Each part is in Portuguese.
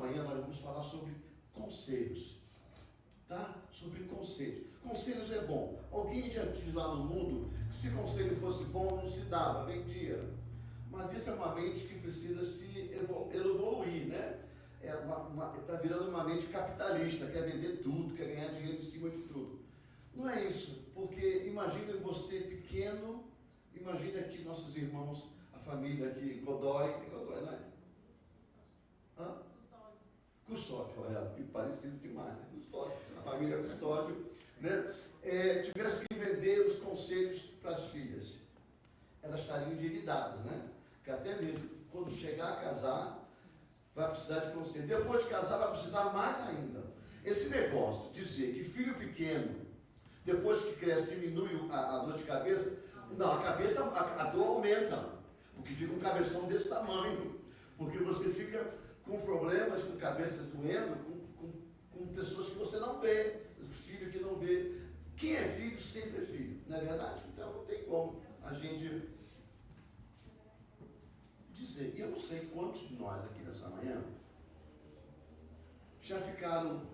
manhã nós vamos falar sobre conselhos. Tá? Sobre conselhos. Conselhos é bom. Alguém já disse lá no mundo que se conselho fosse bom, não se dava, vendia. Mas isso é uma mente que precisa se evoluir, né? Está virando uma mente capitalista, quer vender tudo, quer ganhar dinheiro em cima de tudo. Não é isso, porque imagine você pequeno, imagine aqui nossos irmãos, a família aqui, Godoy, não é? Hã? Custódio, olha, que parecido demais, né? Custódio, a família Custódio, né? Tivesse que vender os conselhos para as filhas, elas estariam endividadas, né? Que até mesmo quando chegar a casar, vai precisar de conselho. Depois de casar, vai precisar mais ainda. Esse negócio de dizer que filho pequeno, depois que cresce, diminui a dor de cabeça, não, a dor aumenta, porque fica um cabeção desse tamanho, porque você fica com problemas, com cabeça doendo, com pessoas que você não vê, os filhos que não vê. Quem é filho sempre é filho, não é verdade? Então não tem como a gente dizer. E eu não sei quantos de nós aqui nessa manhã já ficaram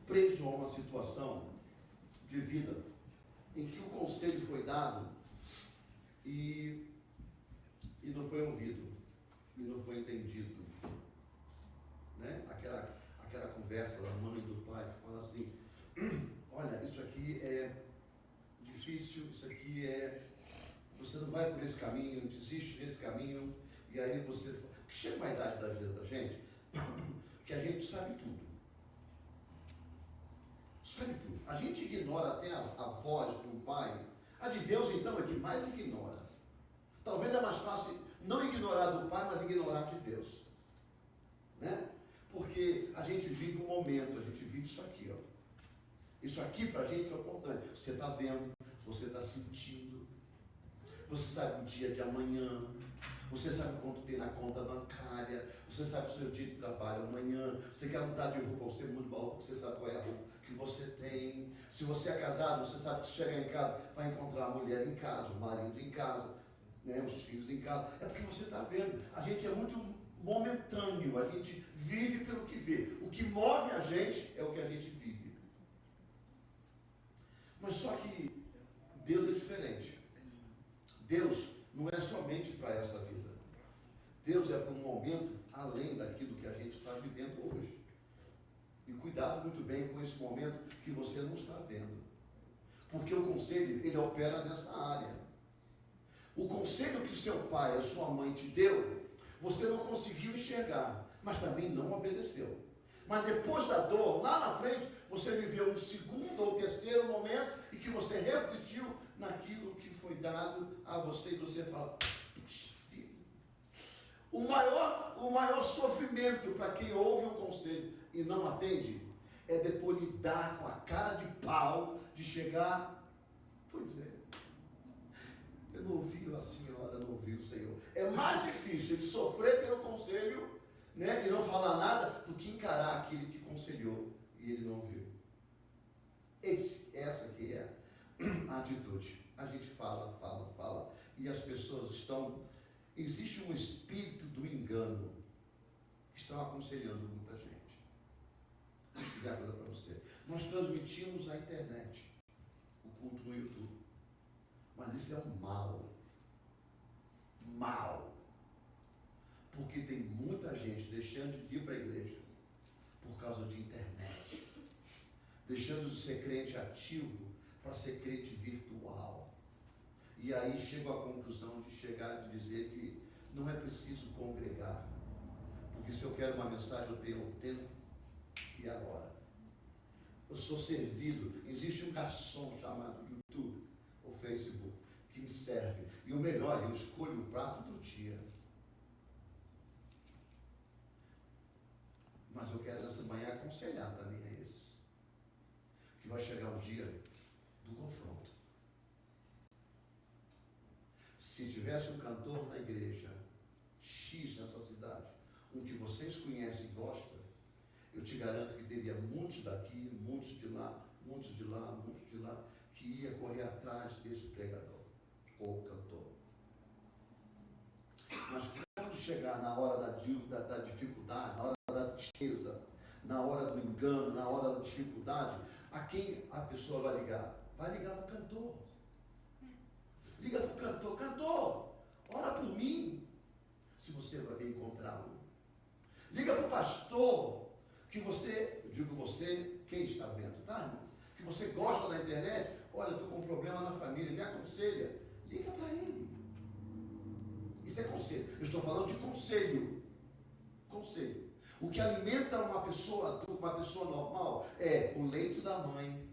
presos a uma situação de vida em que o conselho foi dado e não foi ouvido. E não foi entendido, né? Aquela conversa da mãe e do pai que fala assim, olha, isso aqui é difícil, isso aqui você não vai por esse caminho, desiste desse caminho, e aí você, que chega uma idade da vida da gente, que a gente sabe tudo, a gente ignora até a voz do pai, a de Deus então é que mais ignora. Talvez é mais fácil não ignorar do pai, mas ignorar de Deus, né? Porque a gente vive um momento, a gente vive isso aqui, ó. Isso aqui pra gente é importante. Você está vendo, você está sentindo, você sabe o dia de amanhã, você sabe quanto tem na conta bancária, você sabe o seu dia de trabalho amanhã, você quer mudar de roupa, você muda de roupa, você sabe qual é a roupa que você tem. Se você é casado, você sabe que se chegar em casa, vai encontrar a mulher em casa, o marido em casa, né, os filhos em casa. É porque você está vendo. A gente é muito momentâneo, a gente vive pelo que vê. O que move a gente é o que a gente vive. Mas só que Deus é diferente. Deus não é somente para essa vida. Deus é para um momento além daquilo que a gente está vivendo hoje. E cuidado muito bem com esse momento que você não está vendo. Porque o conselho, ele opera nessa área. O conselho que seu pai, a sua mãe te deu, você não conseguiu enxergar, mas também não obedeceu. Mas depois da dor, lá na frente, você viveu um segundo ou terceiro momento em que você refletiu naquilo que foi dado a você e você fala, puxa vida. O maior sofrimento para quem ouve o conselho e não atende é depois de dar com a cara de pau, de chegar, pois é. Eu não ouvi a senhora, não ouvi o Senhor. É mais difícil ele sofrer pelo conselho, né, e não falar nada, do que encarar aquele que conselhou e ele não ouviu. Essa aqui é a atitude. A gente fala, e as pessoas estão... Existe um espírito do engano que estão aconselhando muita gente. Deixa eu dizer uma coisa para você. Nós transmitimos a internet, o culto no YouTube. Mas isso é um mal. Porque tem muita gente deixando de ir para a igreja por causa de internet. Deixando de ser crente ativo para ser crente virtual. E aí chego à conclusão de chegar e dizer que não é preciso congregar. Porque se eu quero uma mensagem, eu tenho tempo e agora. Eu sou servido. Existe um garçom chamado YouTube ou Facebook, que me serve. E o melhor, eu escolho o prato do dia. Mas eu quero nessa manhã aconselhar também a esses. Que vai chegar o dia do confronto. Se tivesse um cantor na igreja, X nessa cidade, um que vocês conhecem e gostam, eu te garanto que teria muitos daqui, muitos de lá, muitos de lá, muitos de lá, que ia correr atrás desse pregador ou cantor. Mas quando chegar na hora da dificuldade, na hora da tristeza, na hora do engano, na hora da dificuldade, a quem a pessoa vai ligar? Vai ligar para o cantor. Liga para o cantor. Cantor, ora por mim, se você vai encontrá-lo. Liga para o pastor, que você, eu digo você, quem está vendo, tá, irmão? Que você gosta da internet, olha, eu estou com um problema na família, me aconselha. Liga para ele. Isso é conselho. Eu estou falando de conselho. Conselho. O que alimenta uma pessoa normal é o leite da mãe,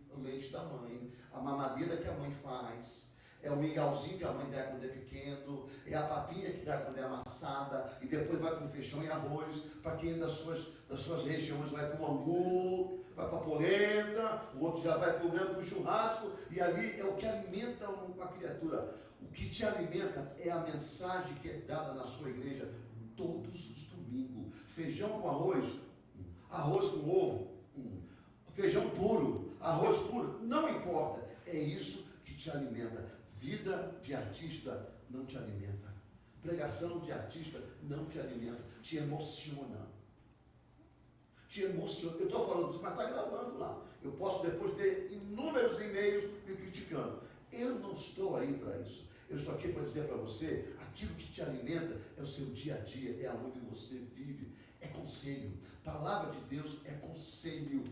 a mamadeira que a mãe faz, é o mingauzinho que a mãe dá quando é pequeno, é a papinha que dá quando é amassada, e depois vai para o feijão e arroz, para quem das suas regiões vai para o angu, vai para a polenta, o outro já vai para o churrasco, e ali é o que alimenta uma criatura. O que te alimenta é a mensagem que é dada na sua igreja todos os domingos. Feijão com arroz, arroz com ovo, feijão puro, arroz puro, não importa. É isso que te alimenta. Vida de artista não te alimenta. Pregação de artista não te alimenta. Te emociona. Te emociona. Eu estou falando disso, mas está gravando lá. Eu posso depois ter inúmeros e-mails me criticando. Eu não estou aí para isso. Eu estou aqui para dizer para você, aquilo que te alimenta é o seu dia a dia, é aonde você vive, é conselho. Palavra de Deus é conselho.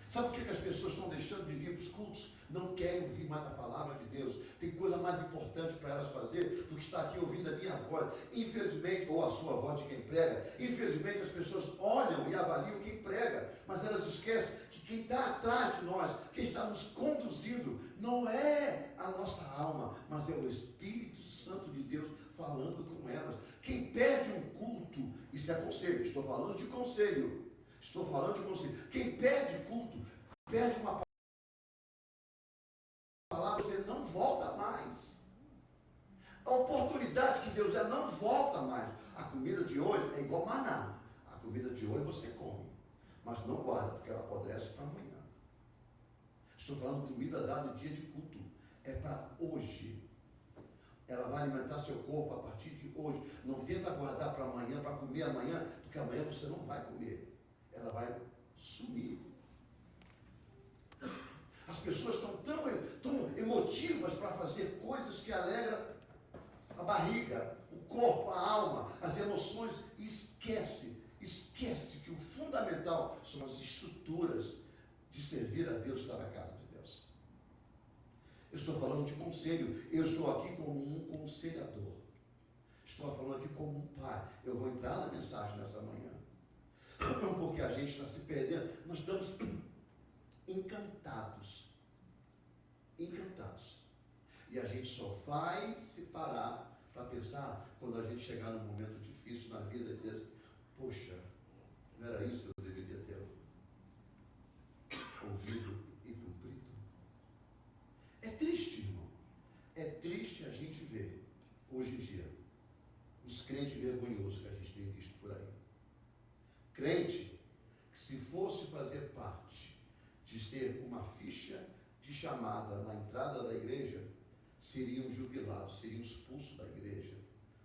Sabe por que as pessoas estão deixando de vir para os cultos? Não querem ouvir mais a palavra de Deus. Tem coisa mais importante para elas fazer do que estar aqui ouvindo a minha voz. Infelizmente, ou a sua voz de quem prega, infelizmente as pessoas olham e avaliam quem prega, mas elas esquecem que quem está atrás de nós, quem está nos conduzindo, não é a nossa alma, mas é o Espírito Santo de Deus falando com elas. Quem perde um culto, isso é conselho, estou falando de conselho. Estou falando de conselho. Quem perde culto, perde uma palavra, você não volta mais. A oportunidade que Deus dá não volta mais. A comida de hoje é igual maná. A comida de hoje você come, mas não guarda, porque ela apodrece para amanhã. Estou falando de comida dada no dia de culto. É para hoje. Ela vai alimentar seu corpo a partir de hoje. Não tenta guardar para amanhã, para comer amanhã, porque amanhã você não vai comer. Ela vai sumir. As pessoas estão tão emotivas para fazer coisas que alegram a barriga, o corpo, a alma, as emoções, e esquece que o fundamental são as estruturas de servir a Deus, estar na casa de Deus. Eu estou falando de conselho, eu estou aqui como um conselhador. Estou falando aqui como um pai. Eu vou entrar na mensagem nessa manhã. Porque a gente está se perdendo. Nós estamos encantados. E a gente só vai se parar para pensar quando a gente chegar num momento difícil na vida e dizer assim, poxa, não era isso que eu deveria ter ouvido e cumprido. É triste, irmão. É triste a gente ver, hoje em dia, os crentes vergonhosos que a gente tem visto por aí. Crente que, se fosse fazer parte de ser uma ficha de chamada na entrada da igreja, seriam jubilados, seriam expulsos da igreja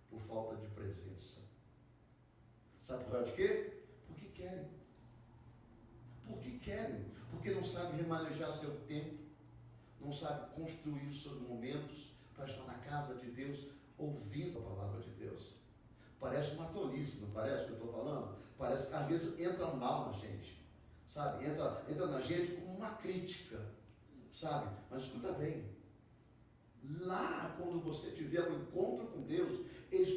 por falta de presença. Sabe por causa de quê? Porque querem. Porque não sabem remanejar seu tempo, não sabem construir os seus momentos para estar na casa de Deus, ouvindo a palavra de Deus. Parece uma tolice, não parece que eu estou falando? Parece que às vezes entra mal na gente, sabe? Entra na gente como uma crítica, sabe? Mas escuta bem, lá quando você tiver um encontro com Deus, eles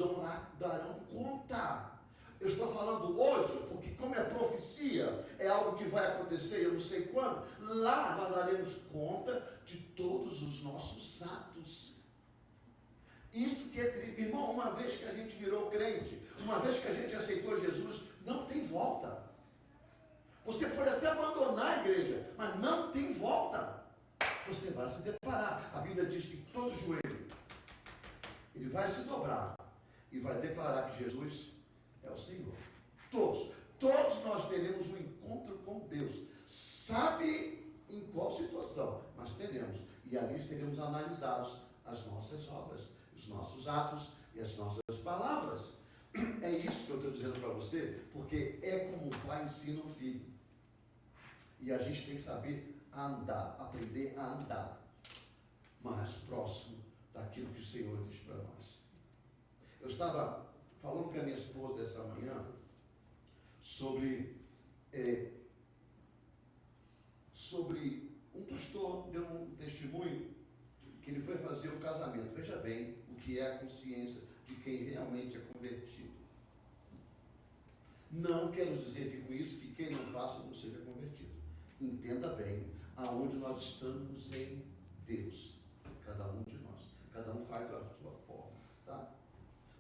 darão conta. Eu estou falando hoje, porque como é profecia, é algo que vai acontecer, eu não sei quando, lá nós daremos conta de todos os nossos atos. Isso que é triste. Irmão, uma vez que a gente virou crente, uma vez que a gente aceitou Jesus, não tem volta. Você pode até abandonar a igreja, mas não tem volta. Você vai se deparar. A Bíblia diz que todo joelho, ele vai se dobrar e vai declarar que Jesus é o Senhor. Todos nós teremos um encontro com Deus. Sabe em qual situação, mas teremos. E ali seremos analisados as nossas obras, os nossos atos e as nossas palavras. É isso que eu estou dizendo para você, porque é como um pai ensina um filho. E a gente tem que saber andar, aprender a andar mais próximo daquilo que o Senhor diz para nós. Eu estava falando com a minha esposa essa manhã sobre um pastor deu um testemunho que ele foi fazer um casamento. Veja bem o que é a consciência de quem realmente é convertido. Não quero dizer aqui com isso que quem não faça não seja convertido. Entenda bem aonde nós estamos em Deus. Cada um de nós. Cada um faz da sua forma. Tá?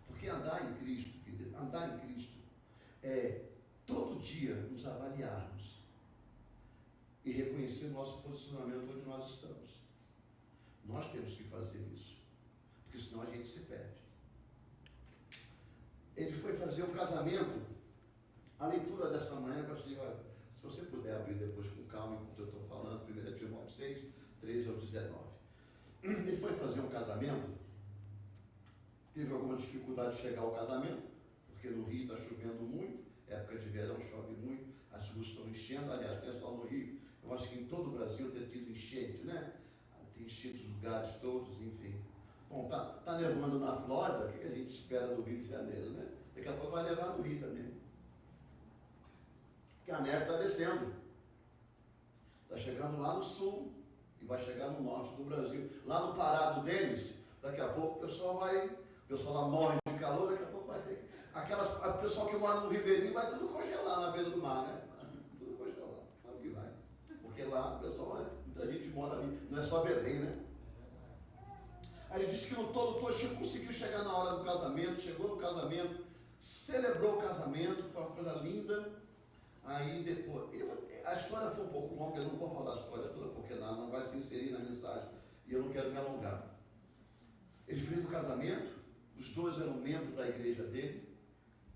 Porque andar em Cristo, querido, andar em Cristo é todo dia nos avaliarmos e reconhecer o nosso posicionamento onde nós estamos. Nós temos que fazer isso, porque senão a gente se perde. Ele foi fazer um casamento. A leitura dessa manhã, eu achei, olha, se você puder abrir depois com calma, enquanto eu estou falando, 1 Timóteo 6, 13 ao 19. Ele foi fazer um casamento, teve alguma dificuldade de chegar ao casamento, porque no Rio está chovendo muito, época de verão chove muito, as ruas estão enchendo, aliás, não é só no Rio, eu acho que em todo o Brasil tem tido enchente, né? Tem enchido os lugares todos, enfim. Bom, tá nevando na Flórida, o que a gente espera do Rio de Janeiro, né? Daqui a pouco vai nevar no Rio também. Porque a neve está descendo. Está chegando lá no sul e vai chegar no norte do Brasil. Lá no Pará do Denis, daqui a pouco o pessoal lá morre de calor, daqui a pouco vai ter. O pessoal que mora no Ribeirinho vai tudo congelar na beira do mar, né? Tudo congelar. Claro que vai. Porque lá o pessoal, muita gente mora ali, não é só Belém, né? Aí ele disse que no todo conseguiu chegar na hora do casamento, chegou no casamento, celebrou o casamento, foi uma coisa linda. Aí depois, a história foi um pouco longa, eu não vou falar a história toda, porque não vai se inserir na mensagem, e eu não quero me alongar. Ele fez o casamento, os dois eram membros da igreja dele,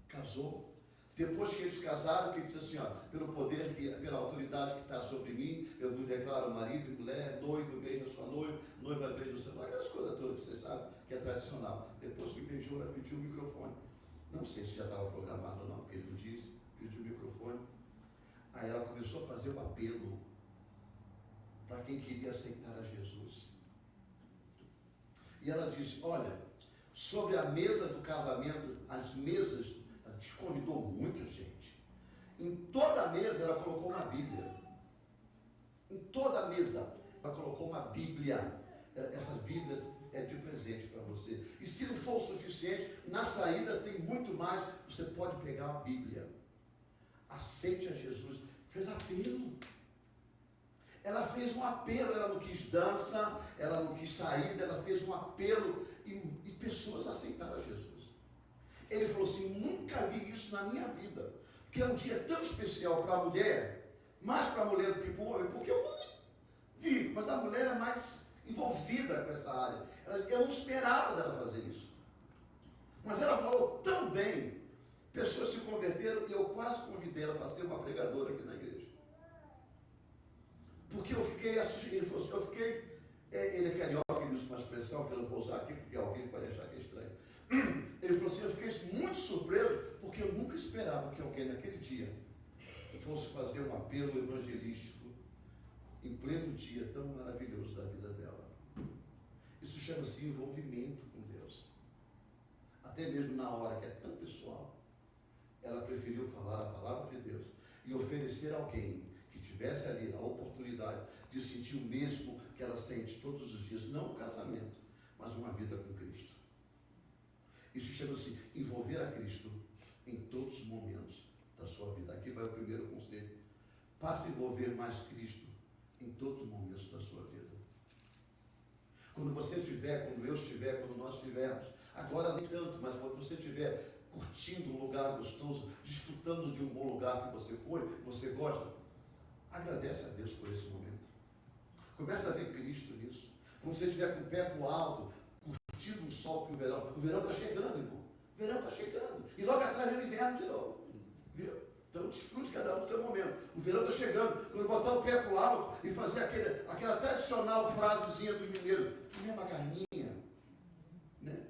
casou. Depois que eles casaram, que ele disse assim, ó, pelo poder, pela autoridade que está sobre mim, eu vos declaro marido e mulher, noivo beija sua noiva, noiva beija o seu noivo, aquelas coisas todas que você sabe que é tradicional. Depois que beijou, ela pediu o microfone. Não sei se já estava programado ou não, porque ele não disse, pediu o microfone. Aí ela começou a fazer um apelo para quem queria aceitar a Jesus. E ela disse, olha, sobre a mesa do casamento, as mesas, ela te convidou muita gente. Em toda a mesa ela colocou uma Bíblia. Em toda a mesa ela colocou uma Bíblia. Essas Bíblias é de presente para você. E se não for o suficiente, na saída tem muito mais. Você pode pegar uma Bíblia. Aceite a Jesus. Fez apelo. Ela fez um apelo, ela não quis dança, ela não quis saída, ela fez um apelo e pessoas aceitaram a Jesus. Ele falou assim, nunca vi isso na minha vida, porque é um dia tão especial para a mulher, mais para a mulher do que para o homem, porque o homem vive, mas a mulher é mais envolvida com essa área. Eu não esperava dela fazer isso. Mas ela falou tão bem, pessoas se converteram e eu quase convidei ela para ser uma pregadora aqui na igreja. Porque eu fiquei assistindo, ele falou assim, ele é carioca, ele usa uma expressão que eu não vou usar aqui, porque alguém pode achar que é estranho. Ele falou assim, eu fiquei muito surpreso, porque eu nunca esperava que alguém naquele dia fosse fazer um apelo evangelístico em pleno dia tão maravilhoso da vida dela. Isso chama-se envolvimento com Deus. Até mesmo na hora que é tão pessoal, ela preferiu falar a palavra de Deus e oferecer a alguém que tivesse ali a oportunidade de sentir o mesmo que ela sente todos os dias, não um casamento, mas uma vida com Cristo. Isso chama-se envolver a Cristo em todos os momentos da sua vida. Aqui vai o primeiro conselho. Passe a envolver mais Cristo em todos os momentos da sua vida. Quando você estiver, quando eu estiver, quando nós estivermos, agora nem tanto, mas quando você estiver curtindo um lugar gostoso, desfrutando de um bom lugar que você foi, você gosta, agradece a Deus por esse momento. Começa a ver Cristo nisso. Quando você estiver com o pé pro alto, curtindo um sol que o verão está chegando, irmão. O verão está chegando. E logo atrás vem o inverno de novo. Viu? Então desfrute cada um do seu momento. O verão está chegando. Quando botar o pé pro alto e fazer aquela tradicional frasezinha dos mineiros, comer uma carninha, né?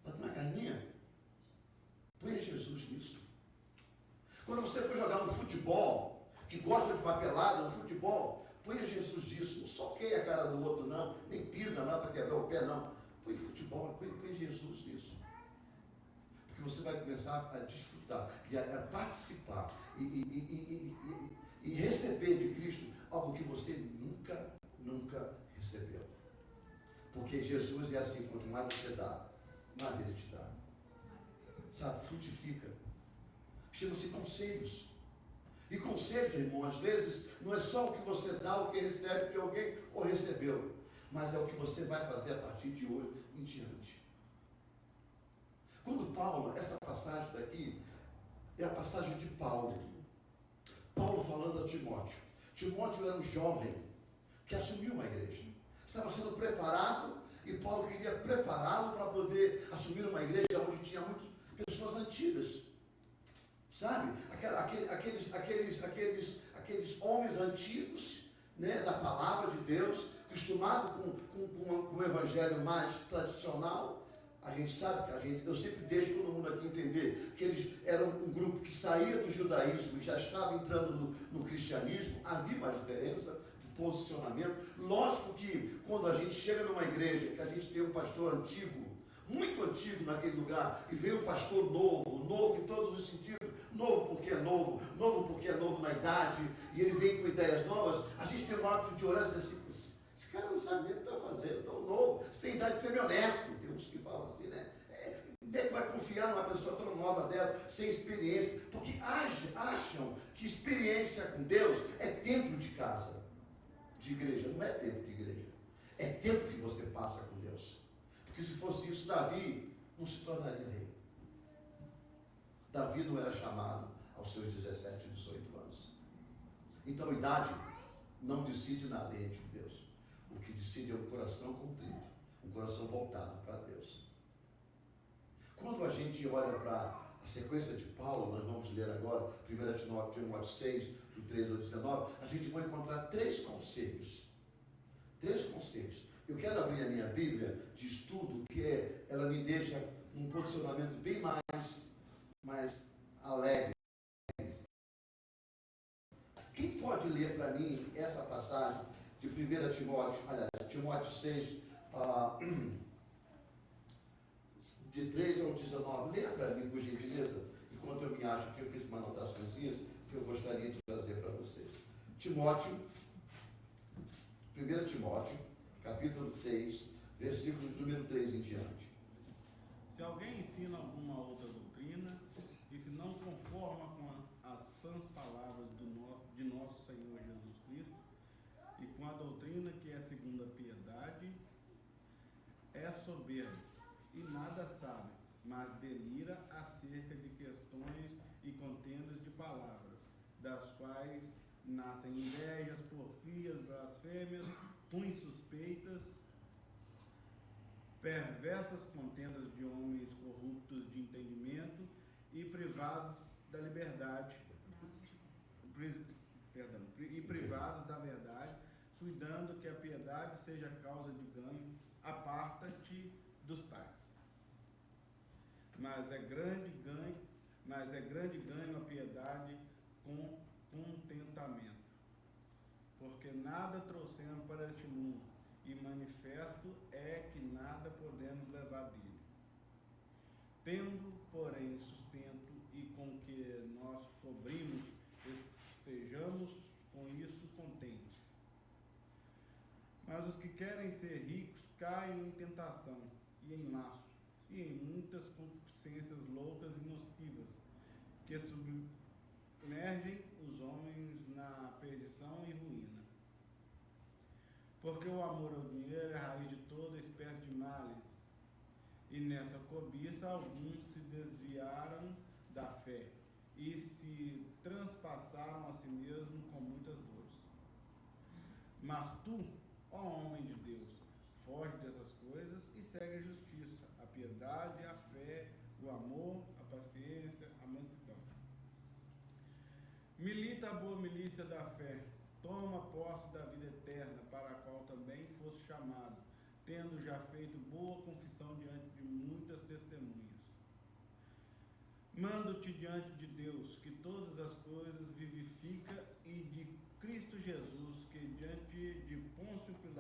Bota uma carninha. Quando você for jogar um futebol, que gosta de papelada, um futebol, ponha Jesus disso. Não soqueia a cara do outro, não. Nem pisa lá para quebrar o pé, não. Põe futebol, põe Jesus nisso. Porque você vai começar a desfrutar e a participar e receber de Cristo algo que você nunca recebeu. Porque Jesus é assim, quanto mais você dá, mais Ele te dá. Sabe, frutifica. Chama-se conselhos. E conselhos, irmão, às vezes, não é só o que você dá, o que recebe de alguém ou recebeu, mas é o que você vai fazer a partir de hoje em diante. Quando Paulo, essa passagem daqui, é a passagem de Paulo. Paulo falando a Timóteo. Timóteo era um jovem que assumiu uma igreja. Estava sendo preparado e Paulo queria prepará-lo para poder assumir uma igreja onde tinha muitas pessoas antigas. Sabe? Aqueles homens antigos, né, da palavra de Deus, acostumados com o evangelho mais tradicional. A gente sabe que eu sempre deixo todo mundo aqui entender que eles eram um grupo que saía do judaísmo e já estava entrando no cristianismo. Havia uma diferença de posicionamento. Lógico que quando a gente chega numa igreja, que a gente tem um pastor antigo, muito antigo naquele lugar, e vem um pastor novo em todos os sentidos, novo porque é novo na idade, e ele vem com ideias novas, a gente tem o hábito de orar e dizer assim, esse cara não sabe nem o que está fazendo, tão novo, você tem idade de ser meu neto. Tem uns que falam assim, né? Como é que vai confiar numa pessoa tão nova dela, sem experiência? Porque acham que experiência com Deus é tempo de casa, de igreja. Não é tempo de igreja. É tempo que você passa com Deus. Porque se fosse isso, Davi não se tornaria rei. Davi não era chamado aos seus 17, 18 anos. Então, idade não decide nada diante de Deus. O que decide é um coração contrito, um coração voltado para Deus. Quando a gente olha para a sequência de Paulo, nós vamos ler agora 1 Timóteo 6, do 3 ao 19, a gente vai encontrar três conselhos. Três conselhos. Eu quero abrir a minha Bíblia de estudo, que ela me deixa num posicionamento bem mais alegre. Quem pode ler para mim essa passagem de 1 Timóteo, Timóteo 6, de 3 ao 19? Leia para mim, por gentileza, enquanto eu me acho que eu fiz uma anotaçõezinhas que eu gostaria de trazer para vocês. 1 Timóteo, capítulo 6, versículo número 3 em diante. Se alguém ensina alguma outra doutrina, e se não conforma com as sãs palavras de nosso Senhor Jesus Cristo, e com a doutrina que é segundo a piedade, é soberbo e nada sabe, mas delira acerca de questões e contendas de palavras, das quais nascem invejas, porfias, blasfêmias, ruins suspeitas, perversas contendas de homens corruptos de entendimento e privados da liberdade, e privados da verdade, cuidando que a piedade seja causa de ganho, aparta-te dos tais. Mas é grande ganho a piedade com contentamento, porque nada trouxemos para este mundo, e manifesto é que nada podemos levar dele. Tendo, porém, sustento e com que nós cobrimos, estejamos com isso contentes. Mas os que querem ser ricos caem em tentação e em laço, e em muitas concupiscências loucas e nocivas, que submergem os homens na perdição e ruína. Porque o amor ao dinheiro é a raiz de toda espécie de males, e nessa cobiça alguns se desviaram da fé e se transpassaram a si mesmos com muitas dores. Mas tu, ó homem de Deus, foge dessas coisas e segue a justiça, a piedade, a fé, o amor, a paciência, a mansidão. Milita a boa milícia da fé, toma posse da vida eterna, para a qual também foste chamado, tendo já feito boa confissão diante de muitas testemunhas. Mando-te diante de Deus, que todas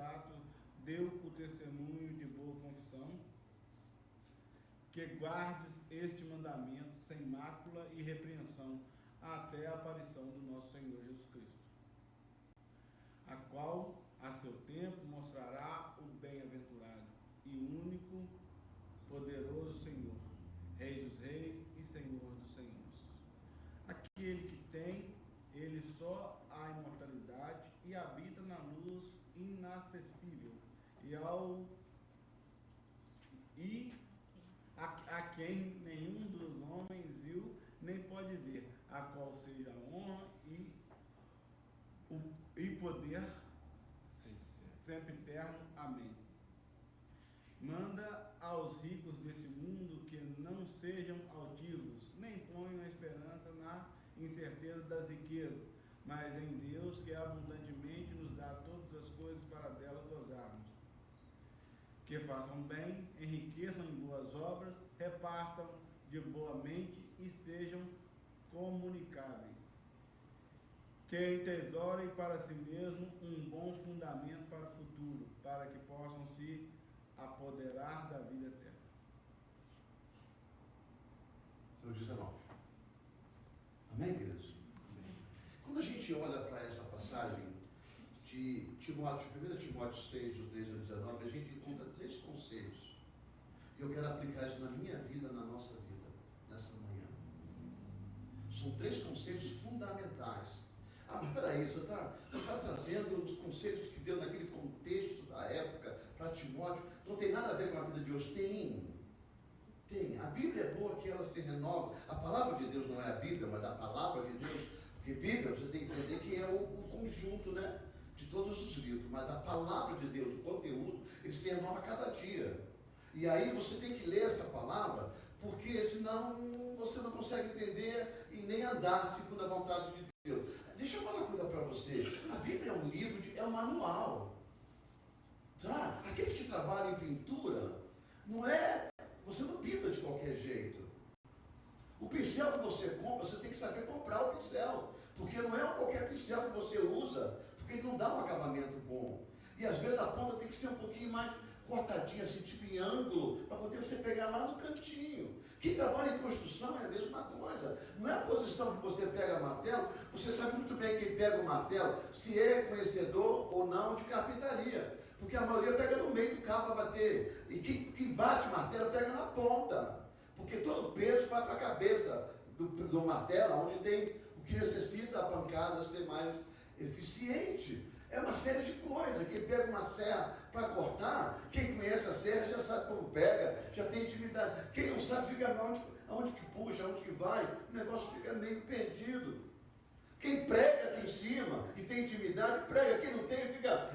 sensato deu o testemunho de boa confissão, que guardes este mandamento sem mácula e repreensão até a aparição do nosso Senhor Jesus Cristo, a qual a seu tempo mostrará o bem-aventurado e único poderoso Senhor, Rei dos reis e Senhor dos senhores, aquele que tem ele só a imortalidade e habita na luz inacessível a quem nenhum dos homens viu nem pode ver, a qual seja a honra e poder sempre eterno. Amém. Manda aos ricos deste mundo que não sejam altivos, nem ponham a esperança na incerteza das riquezas, mas em Deus, que abundantemente nos dá todas as coisas para dela gozarmos. Que façam bem, enriqueçam em boas obras, repartam de boa mente e sejam comunicáveis. Que entesourem para si mesmo um bom fundamento para o futuro, para que possam se apoderar da vida eterna. Seu 19. Amém, queridos? Amém. Quando a gente olha para essa passagem de Timóteo, 1 Timóteo 6, do 3 ao 19, a gente encontra 3 conselhos. E eu quero aplicar isso na minha vida, na nossa vida, nessa manhã. São 3 conselhos fundamentais. Ah, mas peraí, você está trazendo os conselhos que deu naquele contexto da época para Timóteo. Não tem nada a ver com a vida de hoje. Tem. A Bíblia é boa que ela se renova. A palavra de Deus não é a Bíblia, mas a palavra de Deus. Porque Bíblia, você tem que entender que é o conjunto, né, de todos os livros. Mas a palavra de Deus, o conteúdo, ele se renova a cada dia. E aí você tem que ler essa palavra, porque senão você não consegue entender e nem andar segundo a vontade de Deus. Deixa eu falar uma coisa para você. A Bíblia é um livro, é um manual. Tá? Aqueles que trabalham em pintura, você não pinta de qualquer jeito. O pincel que você compra, você tem que saber comprar o pincel. Porque não é qualquer pincel que você usa, porque ele não dá um acabamento bom. E às vezes a ponta tem que ser um pouquinho mais cortadinha, assim, tipo em ângulo, para poder você pegar lá no cantinho. Quem trabalha em construção é a mesma coisa. Não é a posição que você pega martelo, você sabe muito bem quem pega o martelo, se é conhecedor ou não de carpintaria. Porque a maioria pega no meio do cabo para bater. E quem bate o martelo pega na ponta. Porque todo o peso vai para a cabeça do martelo, onde tem o que necessita a pancada ser mais eficiente. É uma série de coisas. Quem pega uma serra para cortar, quem conhece a serra já sabe como pega, já tem intimidade. Quem não sabe fica aonde que puxa, aonde que vai, o negócio fica meio perdido. Quem prega aqui em cima e tem intimidade, prega. Quem não tem, fica...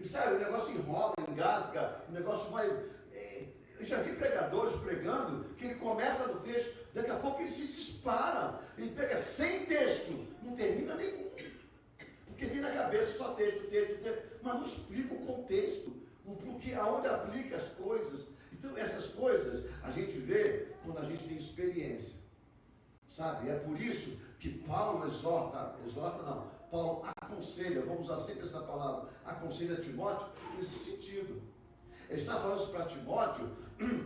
sabe, o negócio enrola, engasga, o negócio vai... eu já vi pregadores pregando que ele começa no texto, daqui a pouco ele se dispara, ele pega 100 textos, não termina nenhum. Porque vem na cabeça só texto, mas não explica o contexto, o porquê, aonde aplica as coisas. Então, essas coisas a gente vê quando a gente tem experiência, sabe? É por isso que Paulo Paulo aconselha, vamos usar sempre essa palavra, aconselha Timóteo nesse sentido. Ele está falando isso para Timóteo,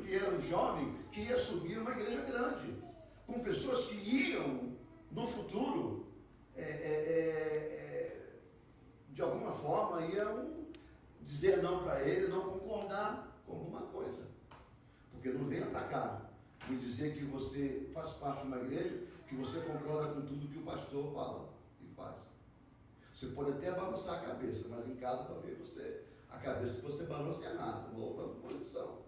que era um jovem que ia assumir uma igreja grande, com pessoas que iam, no futuro, de alguma forma, iam dizer não para ele, não concordar com alguma coisa. Porque não venha para cá me dizer que você faz parte de uma igreja, que você concorda com tudo que o pastor fala e faz. Você pode até balançar a cabeça, mas em casa talvez a cabeça que você balança é nada, uma outra posição.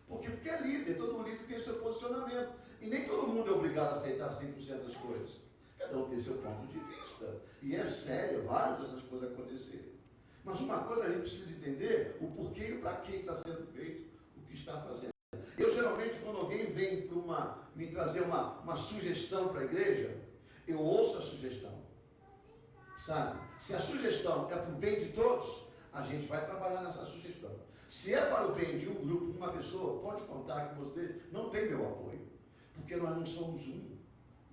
Porque é líder, todo líder tem seu posicionamento. E nem todo mundo é obrigado a aceitar 100% das coisas. Cada um tem seu ponto de vista. E é sério, várias dessas coisas acontecerem. Mas uma coisa a gente precisa entender, o porquê e para que está sendo feito o que está fazendo. Eu geralmente, quando alguém vem me trazer uma sugestão para a igreja, eu ouço a sugestão. Sabe? Se a sugestão é para o bem de todos, a gente vai trabalhar nessa sugestão. Se é para o bem de um grupo, de uma pessoa, pode contar que você não tem meu apoio. Porque nós não somos um.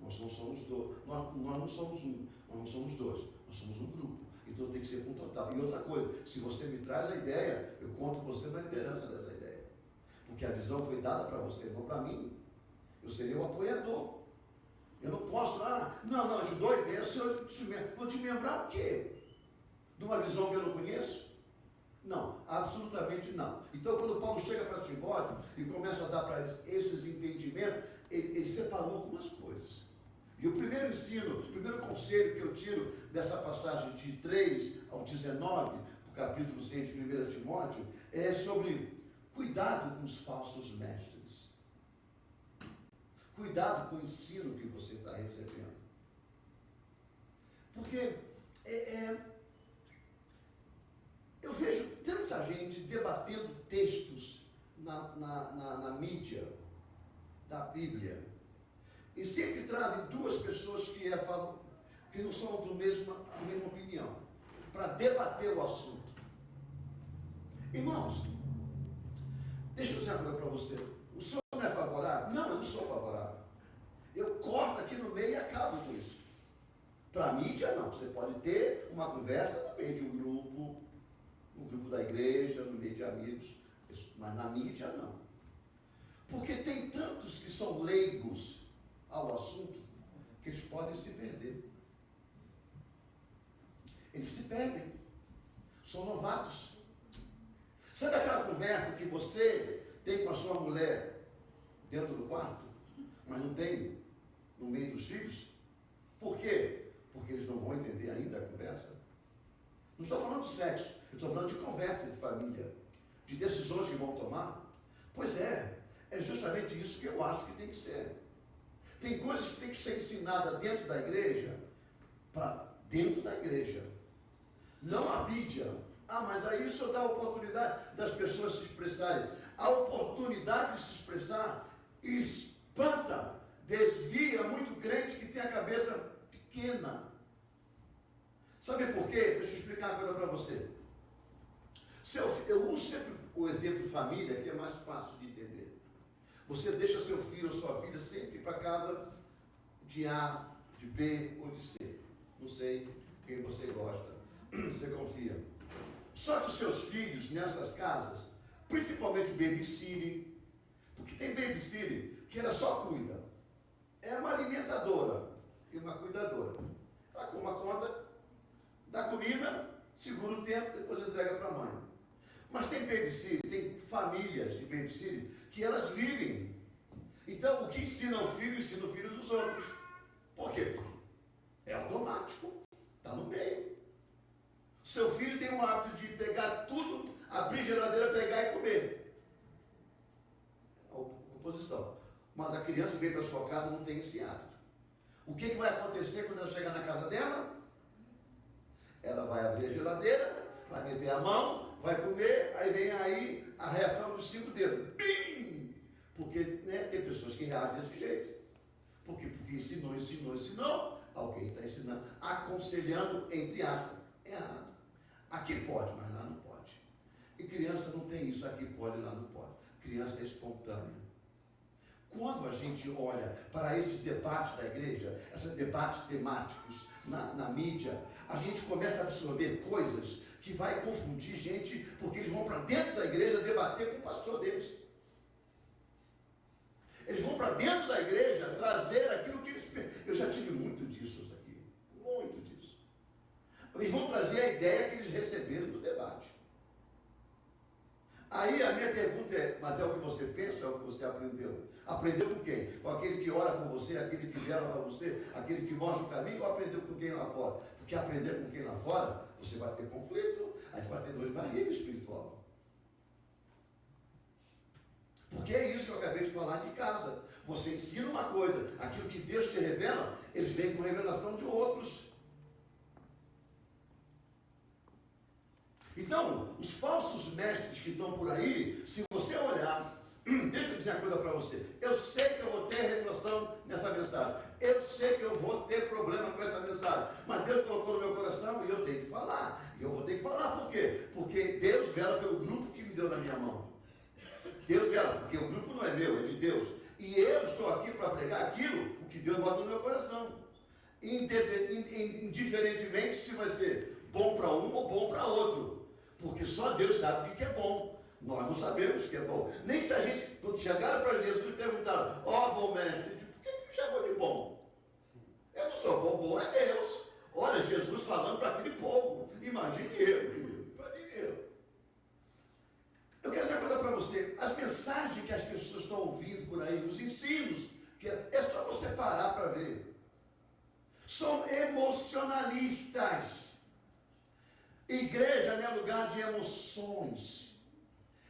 Nós não somos dois. Nós não somos um. Nós não somos dois. Nós somos um grupo. Então tem que ser com total. E outra coisa, se você me traz a ideia, eu conto você na liderança dessa ideia. Porque a visão foi dada para você, não para mim. Eu serei o apoiador. Eu não posso, não, ajudou a ideia, vou te lembrar o quê? De uma visão que eu não conheço? Não, absolutamente não. Então, quando Paulo chega para Timóteo e começa a dar para eles esses entendimentos, ele separou algumas coisas. E o primeiro ensino, o primeiro conselho que eu tiro dessa passagem de 3 ao 19, do capítulo 6 de 1 Timóteo, é sobre cuidado com os falsos mestres. Cuidado com o ensino que você está recebendo. Porque eu vejo tanta gente debatendo textos na mídia da Bíblia, e sempre trazem duas pessoas que não são da mesma opinião, para debater o assunto. Irmãos, deixa eu dizer uma coisa para você. O senhor não é favorável? Não, eu não sou favorável. Eu corto aqui no meio e acabo com isso. Para a mídia, não. Você pode ter uma conversa no meio de um grupo, no grupo da igreja, no meio de amigos, mas na mídia, não. Porque tem tantos que são leigos ao assunto que eles podem se perder. Eles se perdem. São novatos. Sabe aquela conversa que você tem com a sua mulher dentro do quarto, mas não tem no meio dos filhos? Por quê? Porque eles não vão entender ainda a conversa. Não estou falando de sexo, eu estou falando de conversa de família, de decisões que vão tomar. Pois é justamente isso que eu acho que tem que ser. Tem coisas que tem que ser ensinada dentro da igreja, para dentro da igreja. Não a mídia. Mas aí o senhor dá a oportunidade das pessoas se expressarem. A oportunidade de se expressar espanta, desvia muito crente que tem a cabeça pequena. Sabe por quê? Deixa eu explicar uma coisa para você. Eu uso sempre o exemplo família, que é mais fácil de entender. Você deixa seu filho ou sua filha sempre ir para casa de A, de B ou de C. Não sei quem você gosta, você confia. Só que os seus filhos nessas casas, principalmente babysitting, porque tem babysitting que ela só cuida. É uma alimentadora e uma cuidadora. Ela toma conta da comida, segura o tempo, depois entrega para a mãe. Mas tem babysitting, tem famílias de babysitting que elas vivem. Então, o que ensina o filho dos outros. Por quê? Porque é automático, está no meio. Seu filho tem o hábito de pegar tudo, abrir a geladeira, pegar e comer. A oposição. Mas a criança que vem para a sua casa não tem esse hábito. O que vai acontecer quando ela chegar na casa dela? Ela vai abrir a geladeira, vai meter a mão, vai comer, aí vem aí a reação dos 5 dedos. Bim! Porque tem pessoas que reagem desse jeito. Por quê? Porque ensinou. Alguém está ensinando, aconselhando, entre aspas, errado. Aqui pode, mas lá não pode. E criança não tem isso, aqui pode, lá não pode. Criança é espontânea. Quando a gente olha para esses debates da igreja, esses debates temáticos na mídia, a gente começa a absorver coisas que vai confundir gente, porque eles vão para dentro da igreja debater com o pastor deles. Eles vão para dentro da igreja trazer aquilo que eles... Eu já tive muito disso aqui, muito disso. Eles vão trazer a ideia que eles receberam do debate. Aí a minha pergunta é, mas é o que você pensa, é o que você aprendeu? Aprendeu com quem? Com aquele que ora por você, aquele que vela para você, aquele que mostra o caminho, ou aprendeu com quem lá fora? Porque aprender com quem lá fora, você vai ter conflito, aí vai ter dor de barriga espiritual. Porque é isso que eu acabei de falar de casa. Você ensina uma coisa, aquilo que Deus te revela, eles vêm com revelação de outros. Então, os falsos mestres que estão por aí, se você olhar, deixa eu dizer uma coisa para você. Eu sei que eu vou ter retroação nessa mensagem. Eu sei que eu vou ter problema com essa mensagem. Mas Deus colocou no meu coração e eu tenho que falar. E eu vou ter que falar por quê? Porque Deus vela pelo grupo que me deu na minha mão. Deus vela, porque o grupo não é meu, é de Deus. E eu estou aqui para pregar aquilo, o que Deus bota no meu coração. Indiferentemente se vai ser bom para um ou bom para outro. Porque só Deus sabe o que é bom. Nós não sabemos o que é bom. Nem se a gente, quando chegaram para Jesus e perguntaram, bom mestre, por que me chamou de bom? Eu não sou bom, bom é Deus. Olha, Jesus falando para aquele povo. Imagine eu. Eu quero dizer uma coisa para você. As mensagens que as pessoas estão ouvindo por aí, os ensinos, que é só você parar para ver. São emocionalistas. Igreja não é lugar de emoções.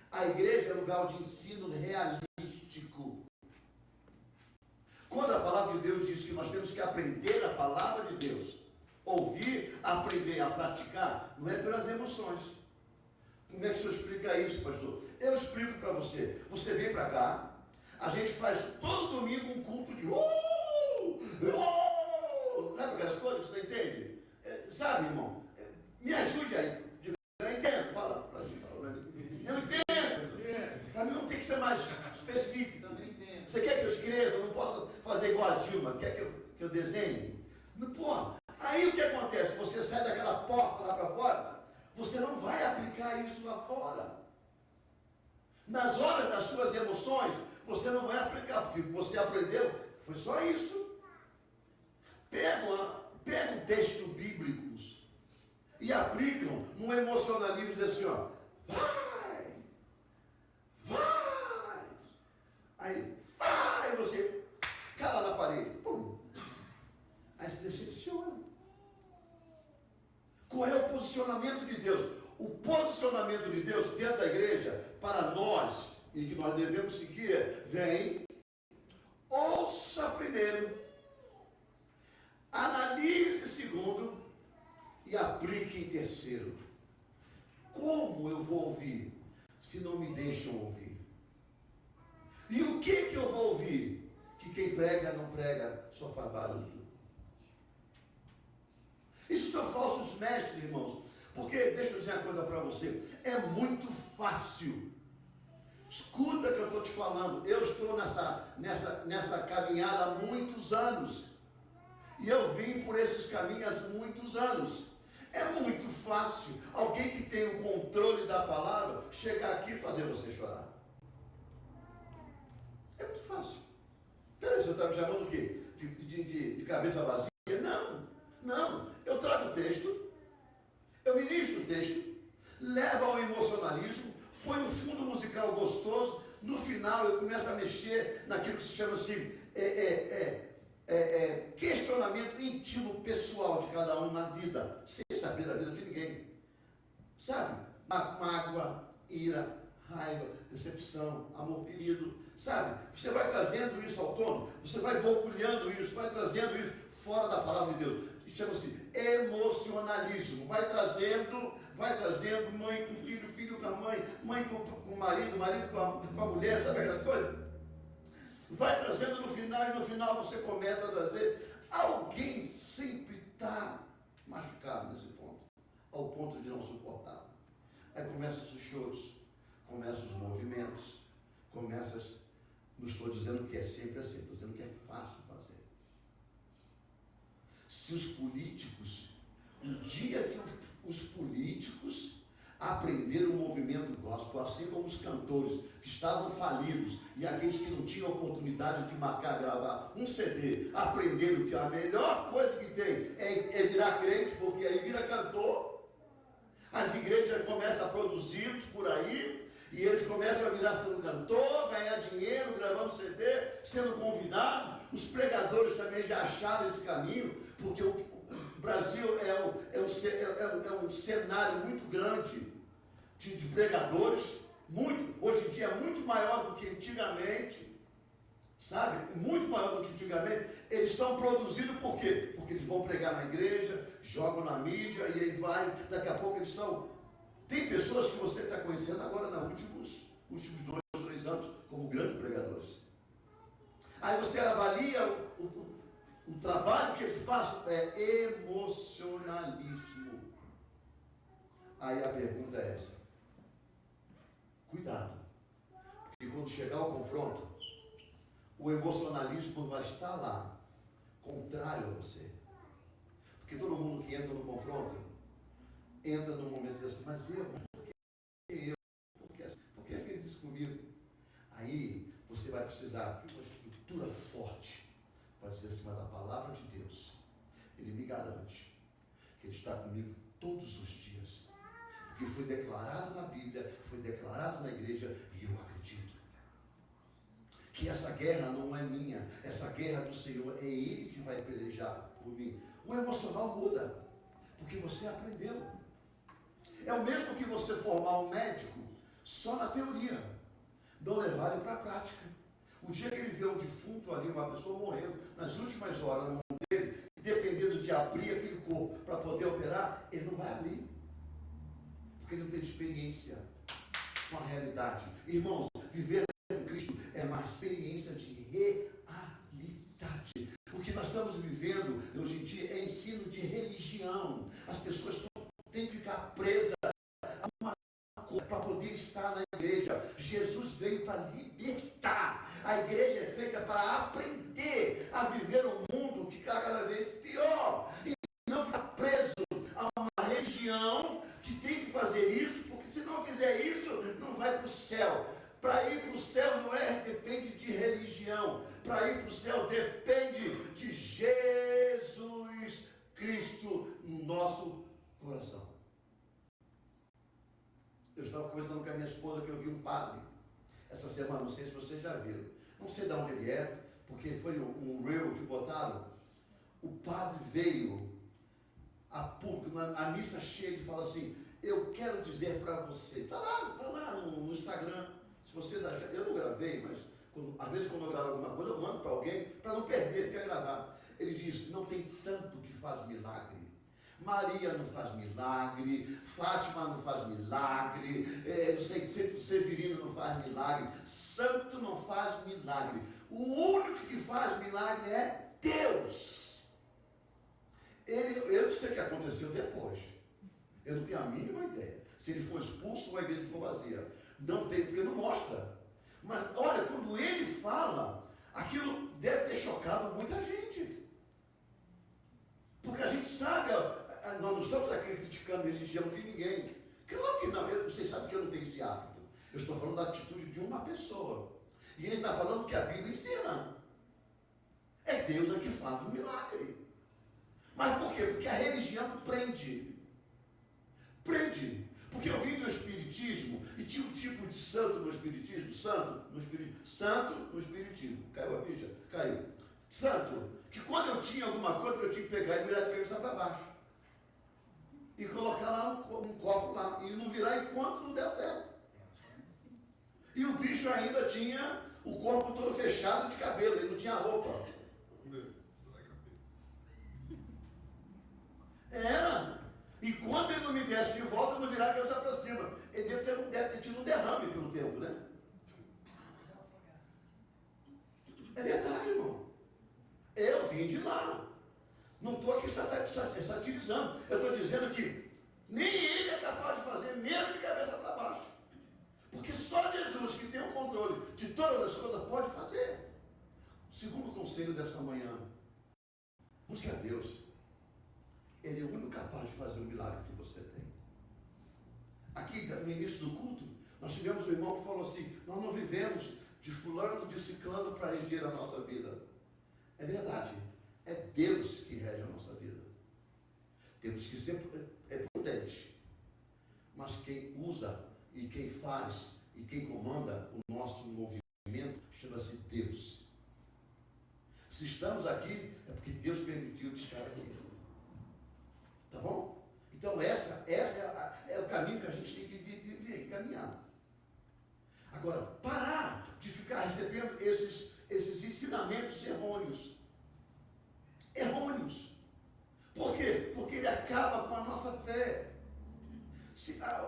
A igreja é lugar de ensino realístico. Quando a palavra de Deus diz que nós temos que aprender a palavra de Deus, ouvir, aprender a praticar, não é pelas emoções. Como é que o senhor explica isso, pastor? Eu explico para você. Você vem para cá, a gente faz todo domingo um culto de sabe aquelas coisas que você entende? Sabe, irmão? Me ajude aí. Eu entendo. Fala pra gente. Eu entendo. Para mim não tem que ser mais específico. Você quer que eu escreva? Eu não posso fazer igual a Dilma. Quer que eu desenhe? Pô, aí o que acontece? Você sai daquela porta lá para fora, você não vai aplicar isso lá fora. Nas horas das suas emoções, você não vai aplicar, porque o que você aprendeu foi só isso. Pega um texto bíblico e aplicam num emocionalismo e dizem assim, vai, aí vai, você cala na parede, pum, aí se decepciona. Qual é o posicionamento de Deus? O posicionamento de Deus dentro da igreja, para nós, e que nós devemos seguir, vem, ouça primeiro, analise segundo, e aplique em terceiro. Como eu vou ouvir se não me deixam ouvir? E o que eu vou ouvir? Que quem prega não prega, só faz barulho. Isso são falsos mestres, irmãos. Porque, deixa eu dizer uma coisa para você, é muito fácil. Escuta o que eu estou te falando. Eu estou nessa caminhada há muitos anos. E eu vim por esses caminhos há muitos anos. É muito fácil alguém que tem o controle da palavra chegar aqui e fazer você chorar. É muito fácil. Peraí, você está me chamando o quê? De cabeça vazia? Não. Eu trago o texto, eu ministro o texto, levo ao emocionalismo, põe um fundo musical gostoso, no final eu começo a mexer naquilo que se chama assim, questionamento íntimo, pessoal de cada um na vida, sem saber da vida de ninguém. Sabe? Mágoa, ira, raiva, decepção, amor ferido. Sabe? Você vai trazendo isso ao tono, você vai borbulhando isso, vai trazendo isso fora da palavra de Deus. Chama-se emocionalismo. Vai trazendo mãe com filho, filho com a mãe com o marido, marido com a mulher, sabe aquelas coisas? Vai trazendo no final, e no final você começa a trazer. Alguém sempre está machucado nesse ponto, ao ponto de não suportar. Aí começam os choros, começam os movimentos, não estou dizendo que é sempre assim, estou dizendo que é fácil fazer. Se os políticos, o dia que os políticos aprenderam o movimento gospel, assim como os cantores que estavam falidos e aqueles que não tinham oportunidade de marcar, gravar um CD, aprenderam que a melhor coisa que tem é virar crente, porque aí vira cantor. As igrejas começam a produzi-los por aí, e eles começam a virar sendo cantor, ganhar dinheiro, gravando CD, sendo convidados. Os pregadores também já acharam esse caminho, porque o Brasil é um cenário muito grande de pregadores, hoje em dia é muito maior do que antigamente, sabe? Muito maior do que antigamente. Eles são produzidos por quê? Porque eles vão pregar na igreja, jogam na mídia, e aí vai, daqui a pouco eles são... Tem pessoas que você está conhecendo agora nos últimos 2 ou 3 anos como grandes pregadores. Aí você avalia o trabalho que eles passam, é emocionalismo. Aí a pergunta é essa. Cuidado. Porque quando chegar o confronto, o emocionalismo vai estar lá, contrário a você. Porque todo mundo que entra no confronto, entra no momento de assim, mas eu, por que eu? Por que fez isso comigo? Aí você vai precisar de uma estrutura forte para dizer assim, mas a palavra de Deus, Ele me garante que Ele está comigo todos os dias. Porque foi declarado na Bíblia, foi declarado na igreja, e eu acredito que essa guerra não é minha, essa guerra do Senhor, é Ele que vai pelejar por mim. O emocional muda, porque você aprendeu. É o mesmo que você formar um médico só na teoria, não levar ele para a prática. O dia que ele vê um defunto ali, uma pessoa morrendo, nas últimas horas na mão dele, dependendo de abrir aquele corpo para poder operar, ele não vai abrir, porque ele não tem experiência com a realidade. Irmãos, viver com Cristo é uma experiência de realidade. O que nós estamos vivendo hoje em dia é ensino de religião. As pessoas têm que ficar presas a uma coisa para poder estar na igreja. Jesus veio para libertar. A igreja é feita para aprender a viver um mundo que está cada vez pior. E não ficar preso a uma religião que tem que fazer isso, porque se não fizer isso, não vai para o céu. Para ir para o céu não depende de religião. Para ir para o céu depende de Jesus Cristo no nosso coração. Eu estava conversando com a minha esposa que eu vi um padre essa semana, não sei se vocês já viram. Não sei de onde ele é, porque foi um reel que botaram. O padre veio a público, a missa cheia, de falar assim, eu quero dizer para você, está lá no Instagram, se vocês acharem, eu não gravei, mas às vezes quando eu gravo alguma coisa, eu mando para alguém, para não perder, fica gravado. Ele diz, não tem santo que faz milagre. Maria não faz milagre, Fátima não faz milagre, Severino não faz milagre, santo não faz milagre. O único que faz milagre é Deus. Eu não sei o que aconteceu depois. Eu não tenho a mínima ideia. Se ele foi expulso ou a igreja ficou vazia. Não tem, porque não mostra. Mas olha, quando ele fala, aquilo deve ter chocado muita gente. Porque a gente sabe, nós não estamos aqui criticando a religião de ninguém. Claro que não, vocês sabem que eu não tenho esse hábito. Eu estou falando da atitude de uma pessoa. E ele está falando que a Bíblia ensina. É Deus que faz o milagre. Mas por quê? Porque a religião prende. Prende. Porque eu vim do Espiritismo e tinha um tipo de santo no Espiritismo. Santo no Espiritismo. Caiu a ficha? Caiu. Santo, que quando eu tinha alguma coisa, eu tinha que pegar e virar de cabeça para baixo. E colocar lá um copo lá. E não virar enquanto não der certo. E o bicho ainda tinha o corpo todo fechado de cabelo. Ele não tinha roupa. Era. E quando ele não me desse de volta, eu não virava a cabeça para cima. Ele deve ter tido um derrame pelo tempo, né? É verdade, irmão. Eu vim de lá. Não estou aqui satirizando. Eu estou dizendo que nem ele é capaz de fazer mesmo de cabeça para baixo. Porque só Jesus, que tem o controle de todas as coisas, pode fazer. O segundo conselho dessa manhã: busque a Deus. Ele é o único capaz de fazer o milagre que você tem. Aqui, no início do culto, nós tivemos um irmão que falou assim, nós não vivemos de fulano, de ciclano para reger a nossa vida. É verdade. É Deus que rege a nossa vida. Temos que ser prudente. Mas quem usa e quem faz e quem comanda o nosso movimento chama-se Deus. Se estamos aqui, é porque Deus permitiu de estar aqui. Tá bom? Então essa é o caminho que a gente tem que viver e caminhar. Agora, parar de ficar recebendo esses ensinamentos errôneos. Errôneos. Por quê? Porque ele acaba com a nossa fé.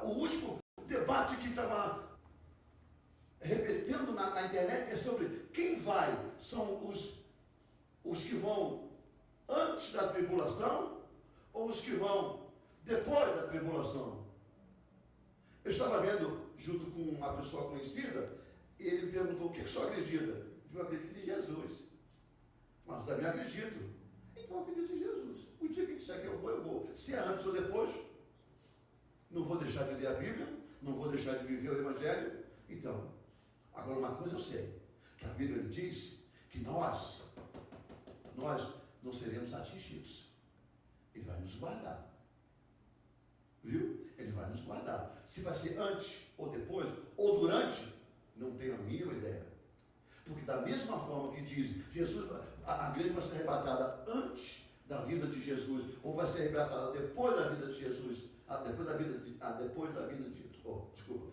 O último debate que estava repetindo na internet é sobre quem vai. São os que vão antes da tribulação ou os que vão depois da tribulação. Eu estava vendo junto com uma pessoa conhecida, e ele me perguntou, o que o senhor acredita? Porque eu acredito em Jesus. Mas também acredito. Então eu acredito em Jesus. O dia que disser que eu vou, eu vou. Se é antes ou depois, não vou deixar de ler a Bíblia, não vou deixar de viver o Evangelho. Então, agora uma coisa eu sei, que a Bíblia diz que nós não seremos atingidos. Ele vai nos guardar. Viu? Ele vai nos guardar. Se vai ser antes ou depois, ou durante, não tenho a mínima ideia. Porque da mesma forma que diz, Jesus, a igreja vai ser arrebatada antes da vida de Jesus, ou vai ser arrebatada depois da vida de Jesus, depois da vida de, desculpa,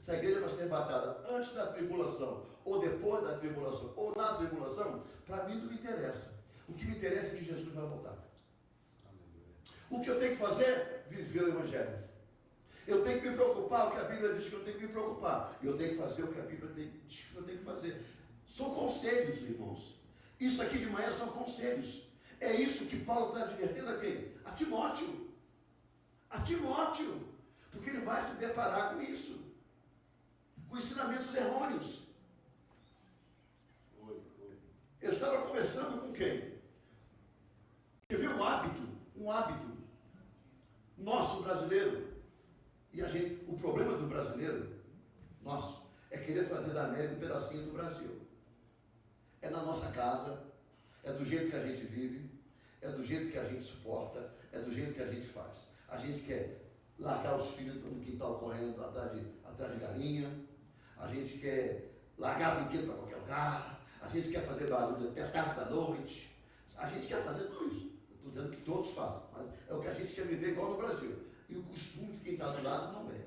se a igreja vai ser arrebatada antes da tribulação, ou depois da tribulação, ou na tribulação, para mim não me interessa. O que me interessa é que Jesus vai voltar. O que eu tenho que fazer? Viver o Evangelho. Eu tenho que me preocupar, o que a Bíblia diz que eu tenho que me preocupar. Eu tenho que fazer o que a Bíblia diz que eu tenho que fazer. São conselhos, irmãos. Isso aqui de manhã são conselhos. É isso que Paulo está advertindo a quem? A Timóteo. A Timóteo. Porque ele vai se deparar com isso. Com ensinamentos errôneos. Eu estava conversando com quem? Quer ver um hábito nosso brasileiro. E o problema do brasileiro, nosso, é querer fazer da América um pedacinho do Brasil. É na nossa casa, é do jeito que a gente vive, é do jeito que a gente suporta, é do jeito que a gente faz. A gente quer largar os filhos no quintal correndo atrás de galinha, a gente quer largar brinquedo para qualquer lugar, a gente quer fazer barulho até tarde da noite, a gente quer fazer tudo isso. Estou dizendo que todos fazem, mas é o que a gente quer viver igual no Brasil. E o costume de quem está do lado não é.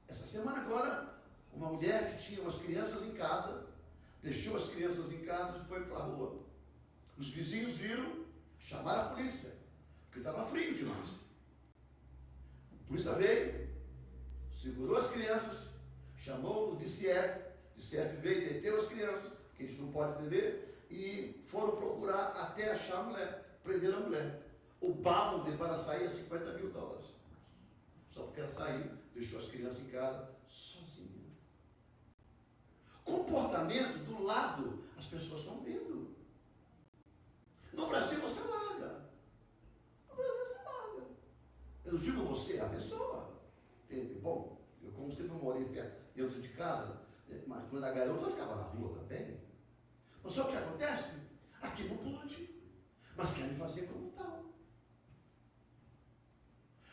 Essa semana agora, uma mulher que tinha umas crianças em casa, deixou as crianças em casa e foi para a rua. Os vizinhos viram, chamaram a polícia, porque estava frio demais. A polícia veio, segurou as crianças, chamou o DCF veio e deteu as crianças, porque a gente não pode entender, e foram procurar até achar a mulher, prender a mulher. O bond para sair é $50 mil. Só porque ela saiu, deixou as crianças em casa, sozinha. Comportamento do lado, as pessoas estão vendo. No Brasil você larga. No Brasil você larga. Eu não digo você, a pessoa. Bom, eu como sempre morei dentro de casa, mas quando era garota eu ficava na rua também. Mas só o que acontece? Aqui não pode. Mas querem fazer como tal.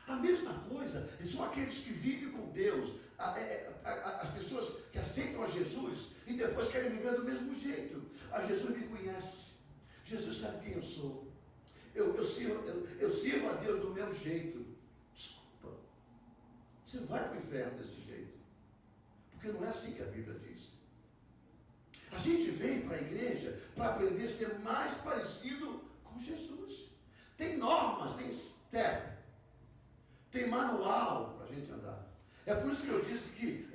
A mesma coisa, são aqueles que vivem com Deus, as pessoas que aceitam a Jesus e depois querem viver do mesmo jeito. Jesus me conhece, Jesus sabe quem eu sou, eu sirvo a Deus do meu jeito. Desculpa, você vai para o inferno desse jeito, porque não é assim que a Bíblia diz. A gente vem para a igreja para aprender a ser mais parecido com Jesus. Tem normas, tem step, tem manual para a gente andar. É por isso que eu disse que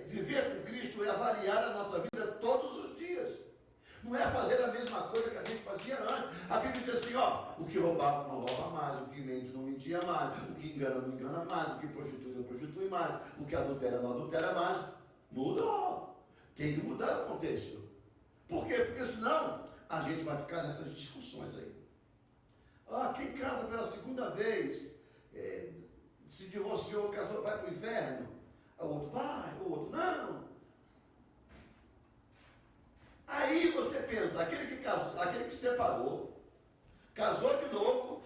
viver com Cristo é avaliar a nossa vida todos os dias. Não é fazer a mesma coisa que a gente fazia antes. A Bíblia diz assim, o que roubava não rouba mais, o que mente não mentia mais, o que engana não engana mais, o que prostitui não prostitui mais, o que adultera não adultera mais. Mudou. Tem que mudar o contexto. Por quê? Porque senão a gente vai ficar nessas discussões aí. Quem casa pela segunda vez, se divorciou, casou, vai para o inferno. O outro vai, o outro não. Aí você pensa, aquele que casou, aquele que separou, casou de novo,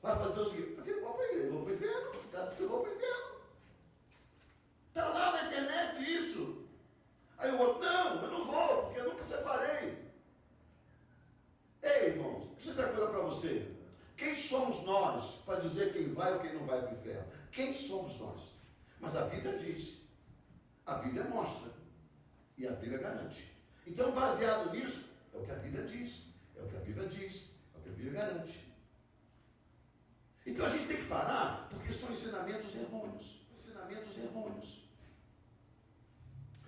vai fazer o seguinte, eu vou para a igreja, vou para o inferno, eu vou para o inferno. Está lá na internet isso. Aí o outro, não, eu não vou, porque eu nunca separei. Ei, irmãos, deixa eu dizer uma coisa para você. Quem somos nós para dizer quem vai ou quem não vai para o inferno? Quem somos nós? Mas a Bíblia diz, a Bíblia mostra, e a Bíblia garante. Então, baseado nisso, é o que a Bíblia diz, é o que a Bíblia diz, é o que a Bíblia garante. Então a gente tem que parar, porque são ensinamentos errôneos. Ensinamentos errôneos.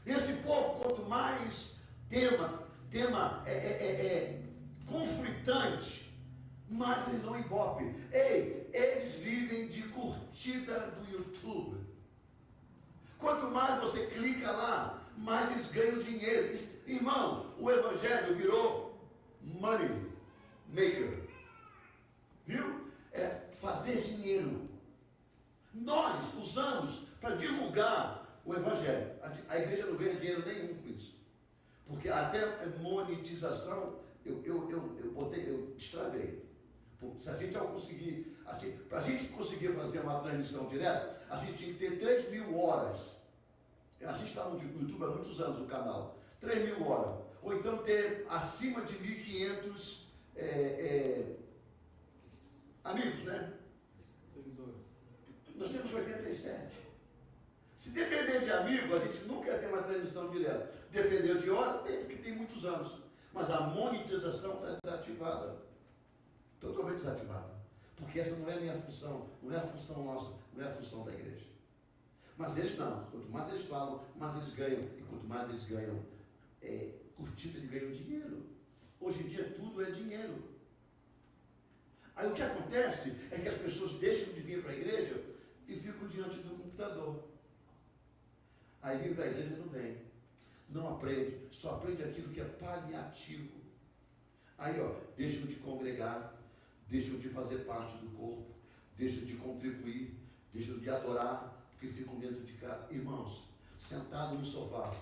Esse povo, quanto mais tema conflitante, mais eles vão ibope. Ei, eles vivem de curtida do YouTube. Quanto mais você clica lá, mais eles ganham dinheiro. Irmão, o evangelho virou money maker. Viu? É fazer dinheiro. Nós usamos para divulgar o evangelho. A igreja não ganha dinheiro nenhum com isso. Porque até monetização, eu destravei. Se a gente ao conseguir, para a gente conseguir fazer uma transmissão direta, a gente tinha que ter 3.000 horas. A gente está no YouTube há muitos anos, o canal. 3.000 horas. Ou então ter acima de 1.500 amigos, né? Nós temos 87. Se depender de amigo, a gente nunca ia ter uma transmissão direta. Dependeu de hora, tem, porque tem muitos anos. Mas a monetização está desativada. Totalmente desativada. Porque essa não é a minha função, não é a função nossa, não é a função da igreja. Mas eles não. Quanto mais eles falam, mais eles ganham. E quanto mais eles ganham curtida, eles ganham dinheiro. Hoje em dia tudo é dinheiro. Aí o que acontece é que as pessoas deixam de vir para a igreja e ficam diante do computador. Aí vem para a igreja e não vem. Não aprende. Só aprende aquilo que é paliativo. Aí, deixam de congregar, deixam de fazer parte do corpo, deixam de contribuir, deixam de adorar, porque ficam dentro de casa. Irmãos, sentado no sofá,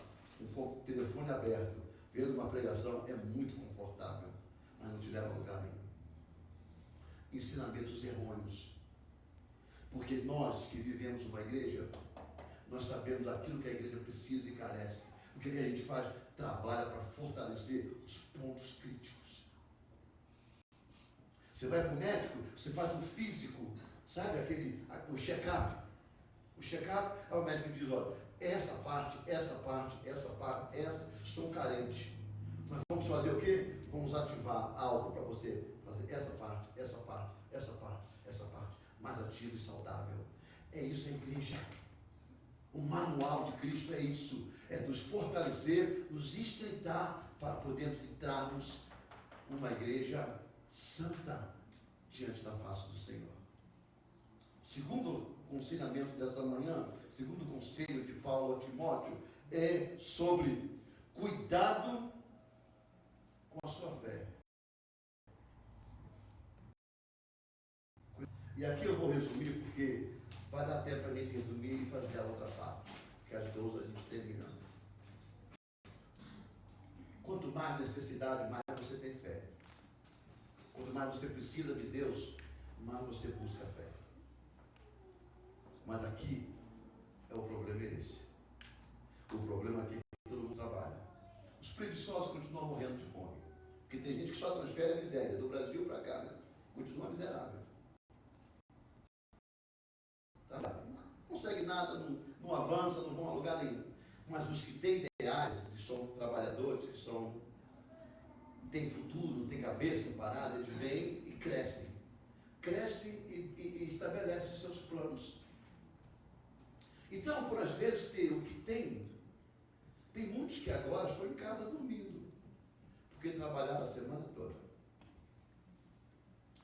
com o telefone aberto, vendo uma pregação, é muito confortável, mas não te leva a lugar nenhum. Ensinamentos errôneos. Porque nós que vivemos uma igreja, nós sabemos aquilo que a igreja precisa e carece. O que a gente faz? Trabalha para fortalecer os pontos críticos. Você vai para o médico, você faz um físico, sabe o check-up. O check-up, aí o médico diz, olha, essa parte, estão carentes. Nós vamos fazer o quê? Vamos ativar algo para você fazer essa parte, mais ativo e saudável. É isso a igreja. O manual de Cristo é isso. É nos fortalecer, nos estreitar para podermos entrarmos numa igreja santa diante da face do Senhor. Segundo aconselhamento dessa manhã, segundo conselho de Paulo a Timóteo, é sobre cuidado com a sua fé. E aqui eu vou resumir, porque vai dar tempo para a gente resumir e fazer a outra parte, que às 12 a gente termina. Quanto mais necessidade, mais você tem fé. Quanto mais você precisa de Deus, mais você busca a fé. Mas aqui é o problema esse. O problema aqui é que todo mundo trabalha. Os preguiçosos continuam morrendo de fome. Porque tem gente que só transfere a miséria, do Brasil para cá, né? Continua miserável. Tá? Não consegue nada, não avança, não vão a lugar nenhum. Mas os que têm ideais, que são trabalhadores, que têm futuro, têm cabeça parada, eles vêm e crescem. Crescem e estabelecem seus planos. Então, por às vezes, ter o que tem muitos que agora estão em casa dormindo, porque trabalharam a semana toda.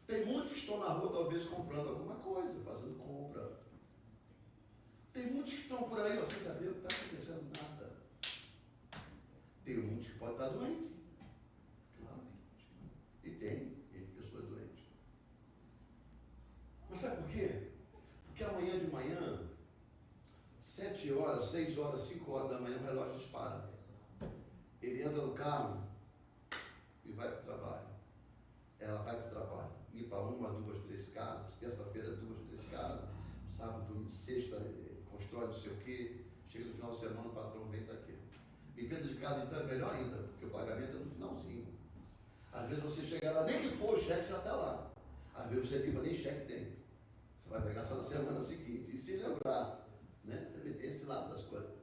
Tem muitos que estão na rua, talvez, comprando alguma coisa, fazendo compra. Tem muitos que estão por aí, sem saber o que está acontecendo, nada. Tem muitos que podem estar doentes. Claro. E tem pessoas doentes. Mas sabe por quê? Porque amanhã de manhã, 7 horas, 6 horas, 5 horas da manhã, o relógio dispara. Ele entra no carro e vai para o trabalho. Ela vai para o trabalho. Limpa 1, 2, 3 casas. Terça-feira, 2, 3 casas. Sábado, sexta, constrói não sei o quê. Chega no final de semana, o patrão vem e está aqui. Limpeza de casa, então, é melhor ainda, porque o pagamento é no finalzinho. Às vezes você chega lá, nem limpou, o cheque já está lá. Às vezes você limpa, nem cheque tem. Você vai pegar só na semana seguinte. E se lembrar, né? Também tem esse lado das coisas.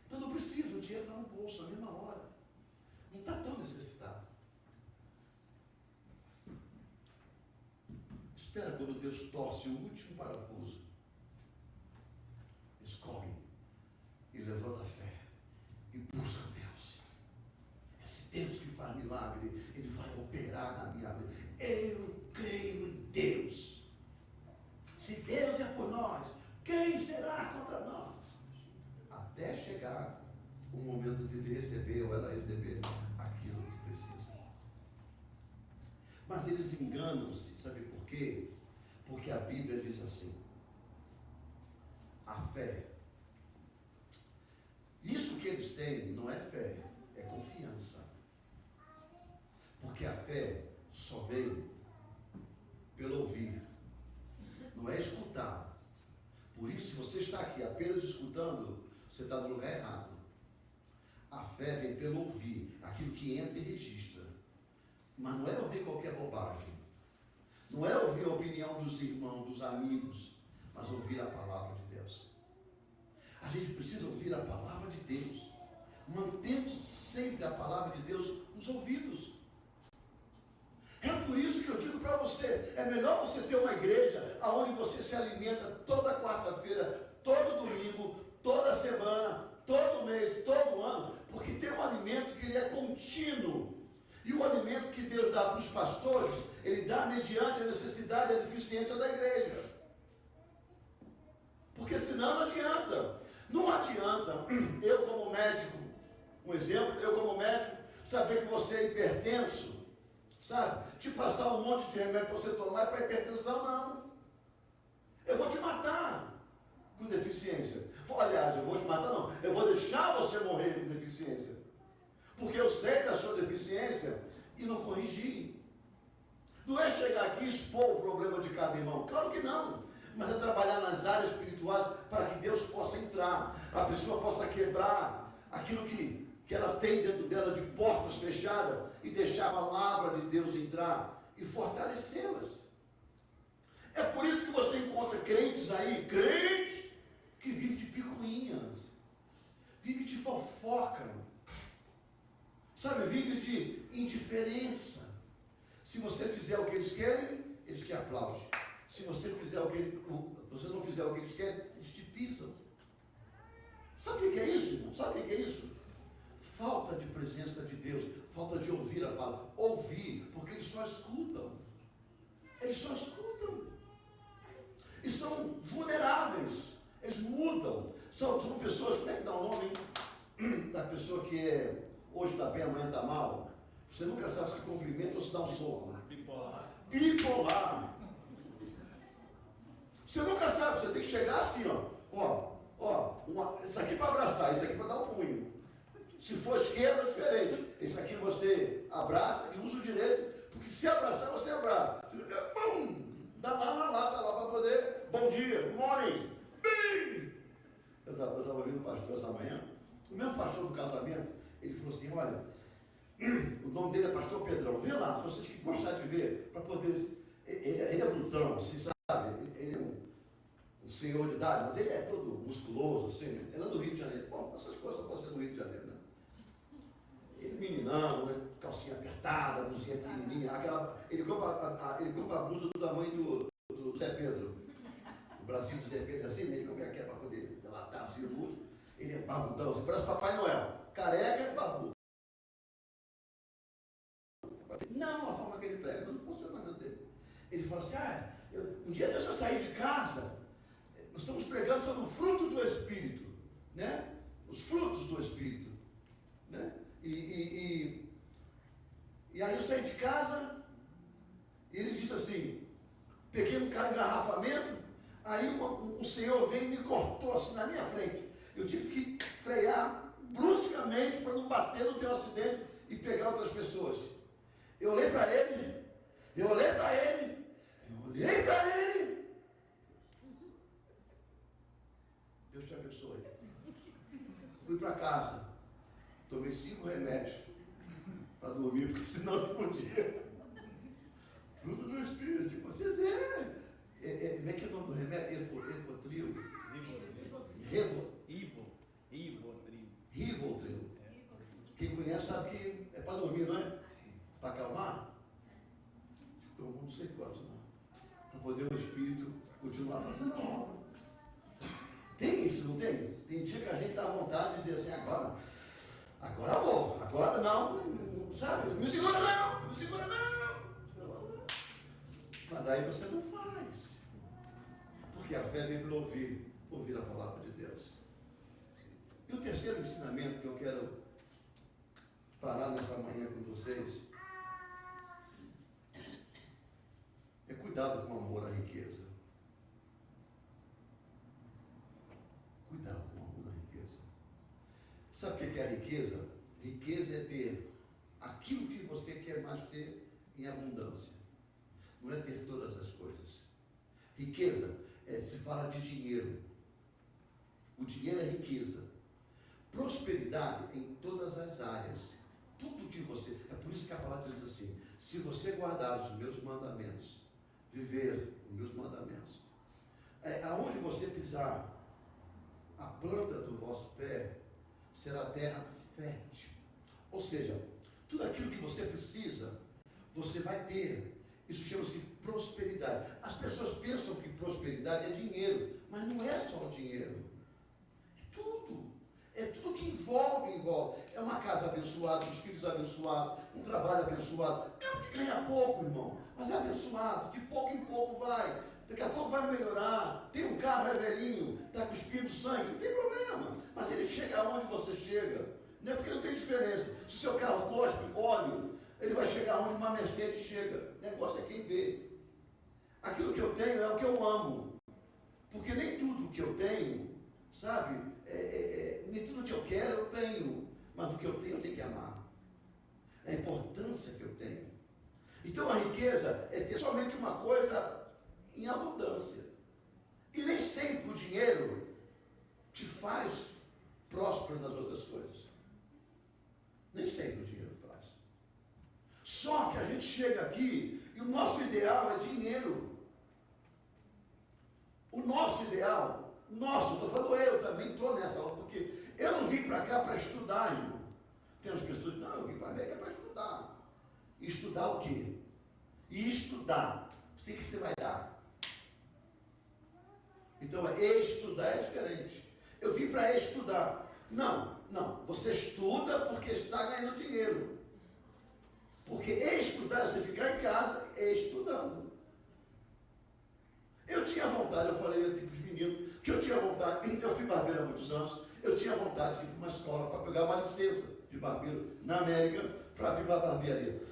Então não precisa, o dinheiro está no bolso, na mesma hora. Não está tão necessitado. Espera quando Deus torce o último parafuso. Eles correm e levantam a fé e buscam Deus. Esse Deus que faz milagre, Ele vai operar na minha vida. Eu creio em Deus. Se Deus é por nós, quem será contra nós? Até chegar enganam-se. Sabe por quê? Porque a Bíblia diz assim: a fé. Isso que eles têm não é fé, é confiança. Porque a fé só vem pelo ouvir, não é escutar. Por isso, se você está aqui apenas escutando, você está no lugar errado. A fé vem pelo ouvir, aquilo que entra e registra. Mas não é ouvir qualquer bobagem. Não é ouvir a opinião dos irmãos, dos amigos, mas ouvir a palavra de Deus. A gente precisa ouvir a palavra de Deus, mantendo sempre a palavra de Deus nos ouvidos. É por isso que eu digo para você, é melhor você ter uma igreja onde você se alimenta toda quarta-feira, todo domingo, toda semana, todo mês, todo ano, porque tem um alimento que ele é contínuo. E o alimento que Deus dá para os pastores, ele dá mediante a necessidade e a deficiência da igreja. Porque senão não adianta. Não adianta eu como médico, um exemplo, eu como médico, saber que você é hipertenso, sabe? Te passar um monte de remédio para você tomar para hipertensão, não. Eu vou te matar com deficiência. Aliás, eu vou te matar, não. Eu vou deixar você morrer com deficiência. Porque eu sei da sua deficiência e não corrigi. Não é chegar aqui e expor o problema de cada irmão. Claro que não. Mas é trabalhar nas áreas espirituais para que Deus possa entrar. A pessoa possa quebrar aquilo que ela tem dentro dela de portas fechadas e deixar a palavra de Deus entrar e fortalecê-las. É por isso que você encontra crentes aí, crentes que vivem de picuinhas, vive de fofoca, sabe, vive de indiferença. Se você fizer o que eles querem, eles te aplaudem. Se você fizer você não fizer o que eles querem, eles te pisam. Sabe o que é isso, irmão? Sabe o que é isso? Falta de presença de Deus, falta de ouvir a palavra. Ouvir, porque eles só escutam. Eles só escutam. E são vulneráveis. Eles mudam. São pessoas, como é que dá o nome da pessoa que hoje está bem, amanhã está mal? Você nunca sabe se cumprimenta ou se dá um soco. Bipolar. Bipolar. Você nunca sabe, você tem que chegar assim, isso aqui para abraçar, isso aqui para dar um punho. Se for esquerda, é diferente. Esse aqui você abraça e usa o direito, porque se abraçar, você abraça. Pum! Dá lá na lata lá para poder. Bom dia, good morning. Bim! Eu estava ouvindo o pastor essa manhã, o mesmo pastor do casamento, ele falou assim: olha, o nome dele é pastor Pedrão, vê lá, se vocês que gostar de ver, para poder. Ele é brutão, assim, sabe? Ele é um senhor de idade, mas ele é todo musculoso, assim, ele é do Rio de Janeiro. Bom, essas coisas podem ser do Rio de Janeiro, né? Ele meninão, né? Calcinha apertada, blusinha pequenininha, ele compra a blusa do tamanho do Zé Pedro. O Brasil do Zé Pedro, assim, né? Ele compra aqui para poder delatar assim o músculo. Ele é barbudão, assim, parece Papai Noel, careca e barbudo. Não, a forma que ele prega, não funciona nada dele. Ele fala assim: um dia deixa eu sair de casa, nós estamos pregando sobre o fruto do Espírito, né? Os frutos do Espírito, né? E aí eu saí de casa, e ele disse assim, peguei um engarrafamento, aí um senhor veio e me cortou assim na minha frente. Eu tive que frear bruscamente para não bater, não ter um acidente e pegar outras pessoas. Eu olhei para ele, Deus te abençoe. Fui para casa, tomei 5 remédios para dormir, porque senão eu não podia. Fruto do Espírito, vocês como é que é o nome do remédio? Rivotril. Rivotril. Quem conhece sabe que é para dormir, não é? Para acalmar. Tomou não sei quanto, não. Para poder o Espírito continuar fazendo a obra. Tem isso, não tem? Tem dia que a gente dá vontade de dizer assim: agora vou, agora não, sabe? Não segura não. Mas daí você não faz. Porque a fé vem para ouvir a palavra de Deus. E o terceiro ensinamento que eu quero parar nessa manhã com vocês Cuidado com o amor à riqueza. Cuidado com o amor à riqueza. Sabe o que é a riqueza? Riqueza é ter aquilo que você quer mais ter em abundância. Não é ter todas as coisas. Riqueza se fala de dinheiro. O dinheiro é riqueza. Prosperidade em todas as áreas. Tudo que você... É por isso que a palavra diz assim: se você guardar os meus mandamentos, viver os meus mandamentos, aonde você pisar, a planta do vosso pé será terra fértil. Ou seja, tudo aquilo que você precisa, você vai ter. Isso chama-se prosperidade. As pessoas pensam que prosperidade é dinheiro, mas não é só o dinheiro. É tudo. É tudo que envolve. É uma casa abençoada, os filhos abençoados, um trabalho abençoado. Mesmo que ganha pouco, irmão, mas é abençoado. De pouco em pouco vai. Daqui a pouco vai melhorar. Tem um carro, é velhinho, está cuspindo sangue, não tem problema. Mas ele chega aonde você chega. Não é porque não tem diferença. Se o seu carro cospe óleo, ele vai chegar onde uma Mercedes chega. O negócio é quem vê. Aquilo que eu tenho é o que eu amo. Porque nem tudo que eu tenho, sabe, nem tudo que eu quero eu tenho. Mas o que eu tenho que amar. É a importância que eu tenho. Então a riqueza é ter somente uma coisa em abundância. E nem sempre o dinheiro te faz próspero nas outras coisas. Nem sempre o dinheiro faz. Só que a gente chega aqui e o nosso ideal é dinheiro. O nosso ideal, estou falando eu também, estou nessa aula, porque eu não vim para cá para estudar, irmão. Tem umas pessoas que não, eu vim para a América para estudar. Estudar o quê? E estudar. O que você vai dar? Então, estudar é diferente. Eu vim para estudar. Não, você estuda porque está ganhando dinheiro. Porque estudar é você ficar em casa estudando. Eu tinha vontade, eu falei aqui para os meninos, que eu tinha vontade, eu fui barbeiro há muitos anos, eu tinha vontade de ir para uma escola para pegar uma licença de barbeiro na América para abrir uma barbearia.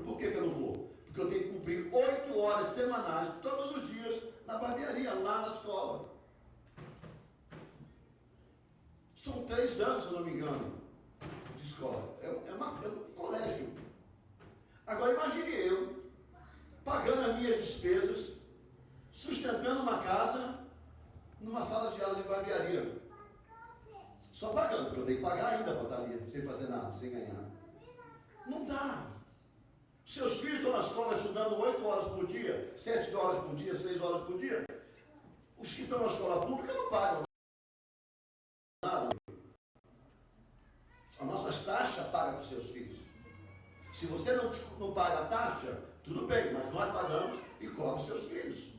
Por que eu não vou? Porque eu tenho que cumprir 8 horas semanais, todos os dias, na barbearia, lá na escola. São 3 anos, se eu não me engano, de escola. É um colégio. Agora imagine eu, pagando as minhas despesas, sustentando uma casa, numa sala de aula de barbearia. Só pagando, porque eu tenho que pagar ainda para estar ali, sem fazer nada, sem ganhar. Não dá. Seus filhos estão na escola estudando 8 horas por dia, 7 horas por dia, 6 horas por dia. Os que estão na escola pública não pagam nada. As nossas taxas pagam para os seus filhos. Se você não paga a taxa, tudo bem, mas nós pagamos e cobre os seus filhos.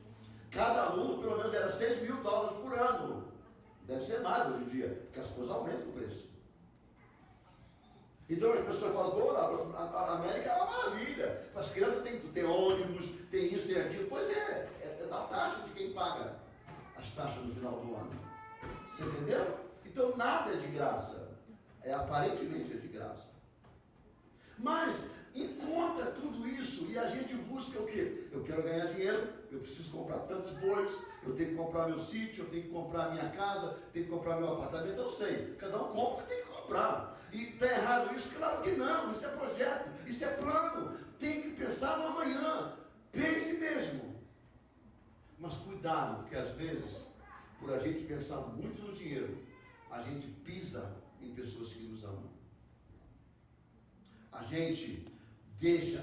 Cada aluno, pelo menos, era $6.000 por ano. Deve ser mais hoje em dia, porque as coisas aumentam o preço. Então as pessoas falam, a América é uma maravilha. As crianças tem ônibus, tem isso, tem aquilo. Pois é da taxa de quem paga as taxas no final do ano. Você entendeu? Então nada é de graça. Aparentemente é de graça. Mas encontra tudo isso e a gente busca o quê? Eu quero ganhar dinheiro, eu preciso comprar tantos bois, eu tenho que comprar meu sítio, eu tenho que comprar minha casa, tenho que comprar meu apartamento, eu sei. Cada um compra o que tem que comprar. E está errado isso? Claro que não, isso é projeto, isso é plano. Tem que pensar no amanhã. Pense mesmo. Mas cuidado, porque às vezes, por a gente pensar muito no dinheiro, a gente pisa em pessoas que nos amam. A gente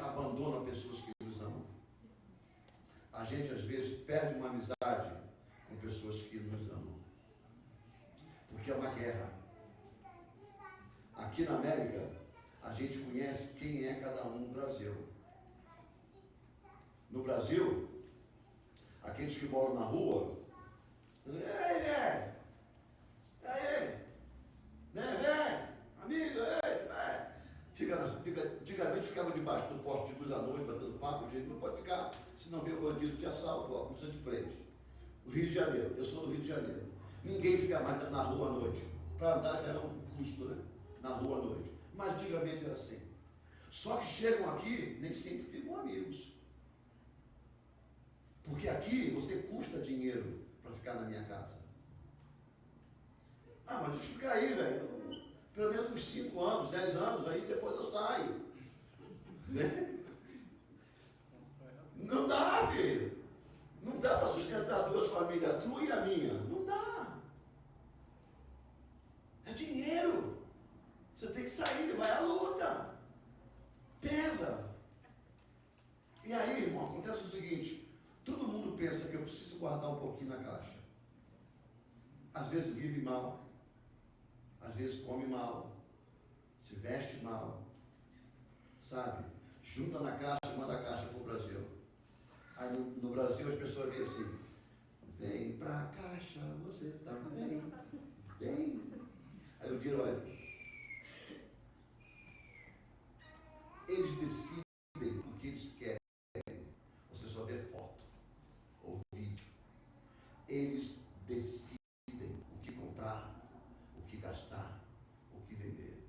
abandona pessoas que nos amam. A gente às vezes perde uma amizade com pessoas que nos amam. Porque é uma guerra. Aqui na América, a gente conhece quem é cada um no Brasil. No Brasil, aqueles que moram na rua, amigo, antigamente ficava debaixo do poste de luz à noite, batendo papo, gente não pode ficar, senão vem o bandido te assalta, ó, você te prende. O Rio de Janeiro, eu sou do Rio de Janeiro. Ninguém fica mais na rua à noite. Para andar já é um custo, né? Na rua à noite. Mas antigamente era assim. Só que chegam aqui, nem sempre ficam amigos. aqui você custa dinheiro para ficar na minha casa. Ah, mas deixa eu ficar aí, velho. Pelo menos uns 5 anos, 10 anos, aí depois eu saio. Né? Não dá, filho. Não dá para sustentar 2 famílias, a tua e a minha. Não dá. É dinheiro. Você tem que sair, vai à luta. Pesa. E aí, irmão, acontece o seguinte: todo mundo pensa que eu preciso guardar um pouquinho na caixa. Às vezes vive mal, às vezes come mal, se veste mal, sabe? Junta na caixa e manda a caixa para o Brasil. Aí no Brasil as pessoas veem assim: vem pra caixa, você também, vem. Aí eu digo: olha, eles decidem o que eles querem. Você só vê foto ou vídeo. Eles decidem o que comprar, o que gastar, o que vender.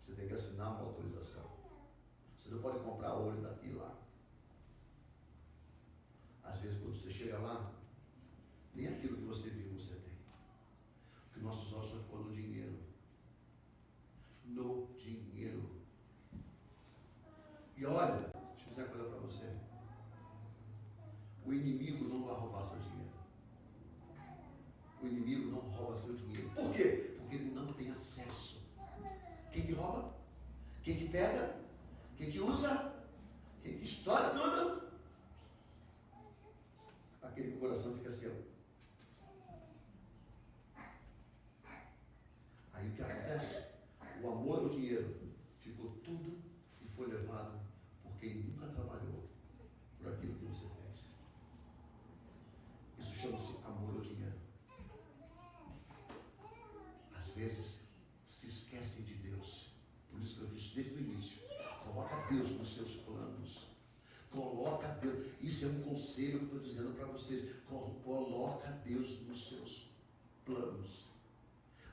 Você tem que assinar uma autorização. Você não pode comprar olho daqui e lá. Às vezes, quando você chega lá, nem aquilo que você viu você tem. Porque nossos olhos só ficam no dinheiro. No dinheiro. E olha, deixa eu dizer uma coisa para você. O inimigo não vai roubar seu dinheiro. O inimigo não rouba seu dinheiro. Por quê? Porque ele não tem acesso. Quem que rouba? Quem que pega? Quem que usa? Quem que estoura tudo? Aquele que o coração fica assim, ó. Aí o que acontece? O amor ao dinheiro ficou tudo e foi levado por quem nunca trabalhou por aquilo que você fez. Isso chama-se amor ao dinheiro. Às vezes se esquecem de Deus. Por isso que eu disse desde o início: coloca Deus nos seus planos. Coloca Deus. Isso é um conselho que eu estou dizendo para vocês. Coloca Deus nos seus planos.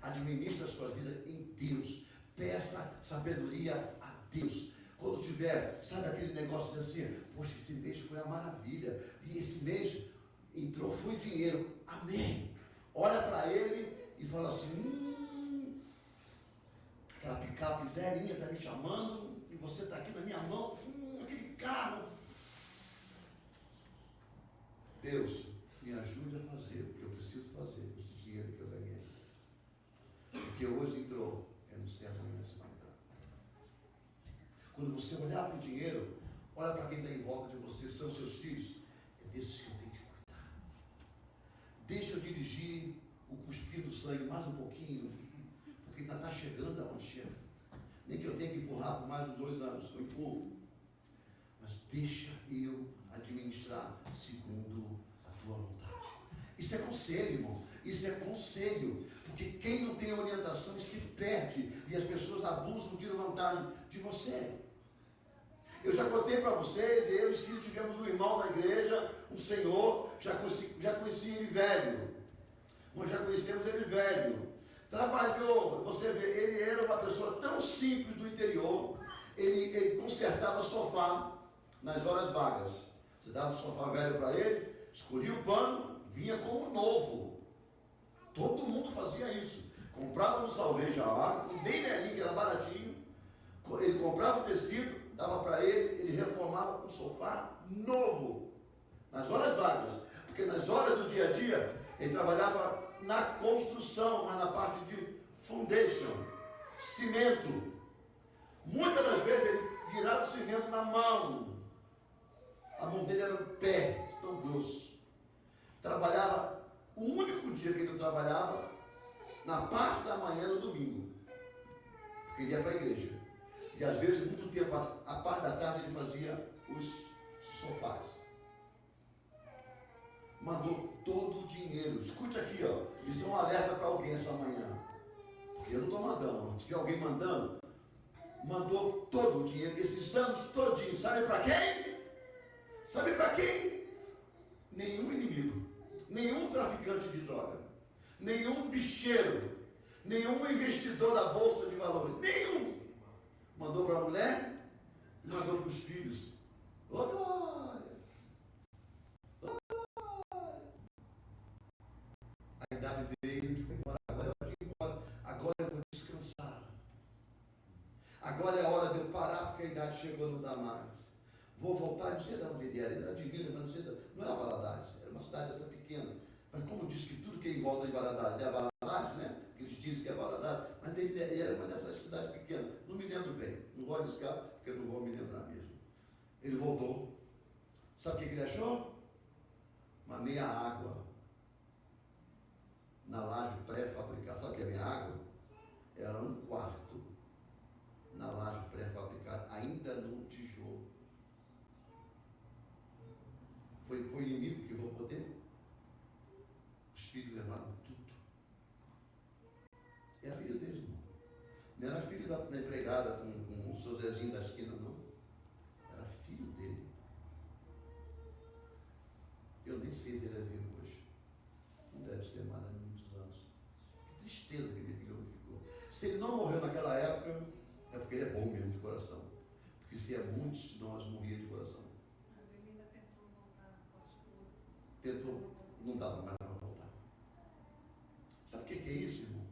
Administra a sua vida em Deus. Peça sabedoria a Deus. Quando tiver, sabe aquele negócio de assim: poxa, esse mês foi a maravilha. E esse mês entrou, foi dinheiro. Amém. Olha para ele e fala assim: aquela picape zerinha está me chamando e você está aqui na minha mão. Aquele carro. Deus, me ajude a fazer o que eu preciso fazer com esse dinheiro que eu ganhei. O que hoje entrou, eu não sei amanhã se vai entrar. Quando você olhar para o dinheiro, olha para quem está em volta de você, são seus filhos. É desses que eu tenho que cuidar. Deixa eu dirigir o cuspir do sangue mais um pouquinho, porque ainda está chegando a mancha. Nem que eu tenha que empurrar por mais uns 2 anos, eu empurro. Mas deixa eu administrar segundo a tua vontade. Isso é conselho, irmão. Isso é conselho. Porque quem não tem orientação se perde. E as pessoas abusam, tiram vantagem de você. Eu já contei para vocês, eu e Ciro tivemos um irmão na igreja, um senhor, já conheci ele velho. Nós já conhecemos ele velho. Trabalhou, você vê, ele era uma pessoa tão simples do interior. Ele consertava sofá nas horas vagas. Você dava o sofá velho para ele, escolhia o pano, vinha como novo. Todo mundo fazia isso. Comprava um salveja água, bem velhinho, que era baratinho. Ele comprava o tecido, dava para ele reformava um sofá novo. Nas horas vagas. Porque nas horas do dia a dia, ele trabalhava na construção, mas na parte de foundation, cimento. Muitas das vezes ele virava o cimento na mão. A mão dele era um pé tão grosso. Trabalhava, o único dia que ele não trabalhava, na parte da manhã no domingo. Porque ele ia para a igreja. E às vezes, muito tempo, a parte da tarde, ele fazia os sofás. Mandou todo o dinheiro. Escute aqui, ó. Isso é um alerta para alguém essa manhã. Porque eu não estou mandando. Se tiver alguém mandando, mandou todo o dinheiro. Esses anos todinhos. Sabe para quem? Sabe para quem? Nenhum inimigo. Nenhum traficante de droga. Nenhum bicheiro. Nenhum investidor da Bolsa de Valores. Nenhum. Mandou para a mulher e mandou para os filhos. Ô glória! idade chegou, não dá mais. Vou voltar, não sei de onde ele era de Minas, mas não era Valadares, era uma cidade essa pequena. Mas como diz que tudo que é em volta de Valadares é a Valadares, né? Que eles dizem que é Valadares, mas ele era uma dessas cidades pequenas. Não me lembro bem, não vou arriscar, porque eu não vou me lembrar mesmo. Ele voltou. Sabe o que ele achou? Uma meia água na laje pré-fabricada. Sabe o que é meia água? Era um quarto na laje pré-fabricada, ainda no tijolo. Foi o inimigo que roubou dele. Os filhos levaram tudo. Era filho deles, irmão. Não era filho da empregada com o seu Zezinho da esquina, não. Era filho dele. Eu nem sei se ele é vivo hoje. Não deve ser mais há muitos anos. Que tristeza que ele ficou. Se ele não morreu naquela época, é porque ele é bom mesmo de coração. Porque se é muitos de nós morria de coração. Ele ainda tentou voltar com a esposa. Tentou, não dava mais para voltar. Sabe o que é isso, irmão?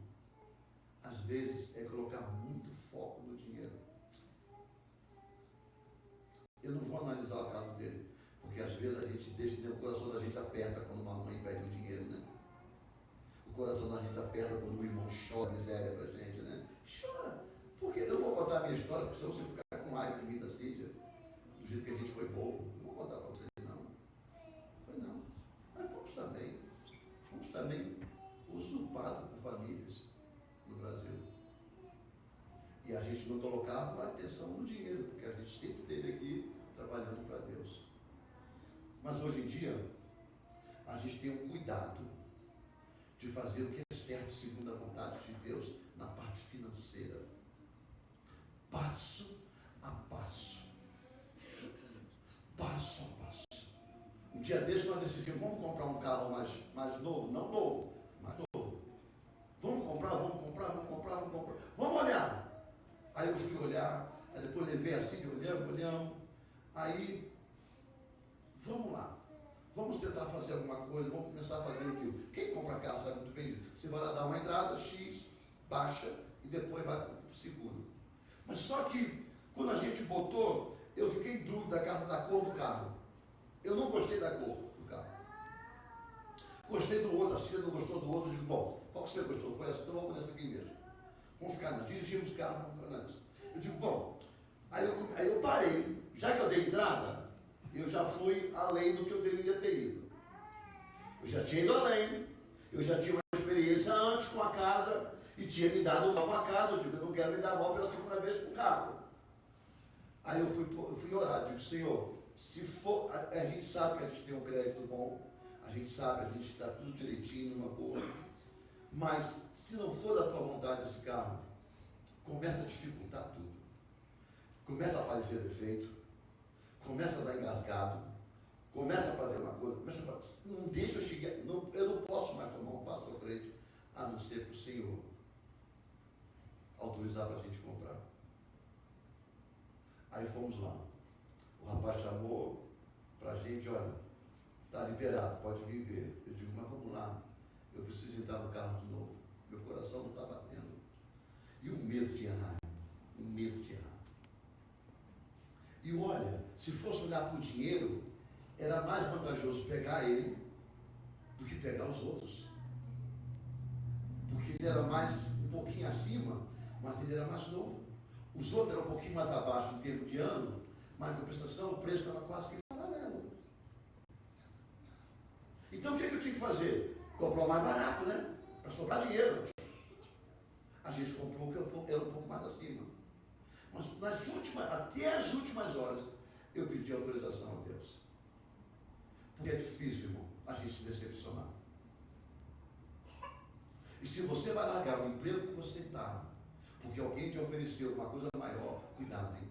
Às vezes é colocar muito foco no dinheiro. Eu não vou analisar o caso dele, porque às vezes a gente deixa, o coração da gente aperta quando uma mãe pede o dinheiro, né? O coração da gente aperta quando o irmão chora miséria pra gente, né? Chora! Porque eu não vou contar a minha história, porque senão você ficar com raiva de mim da Cídia, do jeito que a gente foi bobo. Não vou contar para vocês, não. Foi não. Mas fomos também usurpados por famílias no Brasil. E a gente não colocava atenção no dinheiro, porque a gente sempre esteve aqui trabalhando para Deus. Mas hoje em dia, a gente tem um cuidado de fazer o que é certo segundo a vontade de Deus na parte financeira. Passo a passo. Passo a passo. Um dia desse nós decidimos, vamos comprar um carro mais novo, não novo, mais novo. Vamos comprar. Vamos olhar. Aí eu fui olhar, aí depois levei assim, olhamos. Aí, vamos lá. Vamos tentar fazer alguma coisa, vamos começar a fazer aquilo. Quem compra carro sabe muito bem disso. Você vai lá dar uma entrada, X, baixa e depois vai para o seguro. Mas só que, quando a gente botou, eu fiquei em dúvida da cor do carro. Eu não gostei da cor do carro. Gostei do outro, a Cida não gostou do outro. Eu digo, bom, qual que você gostou? Foi essa? Então vamos nessa aqui mesmo. Vamos ficar nessa. Dirigimos o carro, vamos ficar nessa. Eu digo, bom, aí eu parei. Já que eu dei entrada, eu já fui além do que eu deveria ter ido. Eu já tinha ido além. Eu já tinha uma experiência antes com a casa e tinha me dado mal com a casa. Eu digo, eu não quero me dar mal pela segunda vez com o carro. Aí eu fui orar, digo, Senhor, se for, a gente sabe que a gente tem um crédito bom, a gente sabe, a gente está tudo direitinho, numa boa, mas se não for da tua vontade esse carro, começa a dificultar tudo. Começa a aparecer defeito, começa a dar engasgado, começa a fazer uma coisa, não deixa eu chegar, eu não posso mais tomar um passo à frente, a não ser para o Senhor autorizar para a gente comprar. Aí fomos lá. O rapaz chamou para a gente, olha, está liberado, pode vir ver. Eu digo, mas vamos lá, eu preciso entrar no carro de novo. Meu coração não está batendo. E o medo de errar. O medo de errar. E olha, se fosse olhar para o dinheiro, era mais vantajoso pegar ele do que pegar os outros. Porque ele era um pouquinho acima, mas ele era mais novo. Os outros eram um pouquinho mais abaixo em termos de ano, mas na prestação o preço estava quase que paralelo. Então o que eu tinha que fazer? Comprar o mais barato, né? Para sobrar dinheiro. A gente comprou o que era um pouco mais acima. Mas até as últimas horas, eu pedi autorização a Deus. Porque é difícil, irmão, a gente se decepcionar. E se você vai largar o emprego que você está, porque alguém te ofereceu uma coisa maior, cuidado, hein?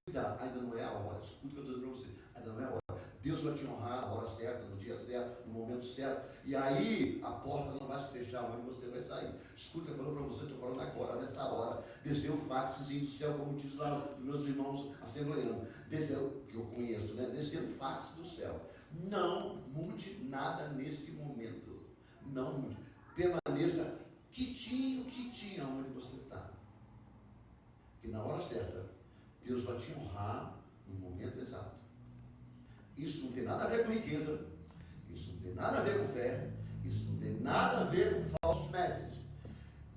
Cuidado, ainda não é a hora. Escuta o que eu estou dizendo para você. Ainda não é a hora. Deus vai te honrar na hora certa, no dia certo, no momento certo. E aí a porta não vai se fechar onde você vai sair. Escuta, eu falo para você, estou falando agora, nessa hora. Desceu o faxezinho do céu, como diz lá os meus irmãos assembleanos. Desceu, que eu conheço, né? Desceu o fax do céu. Não mude nada neste momento. Não mude. Permaneça quietinho onde você está. Que na hora certa, Deus vai te honrar no momento exato. Isso não tem nada a ver com riqueza, isso não tem nada a ver com fé, isso não tem nada a ver com falsos métodos.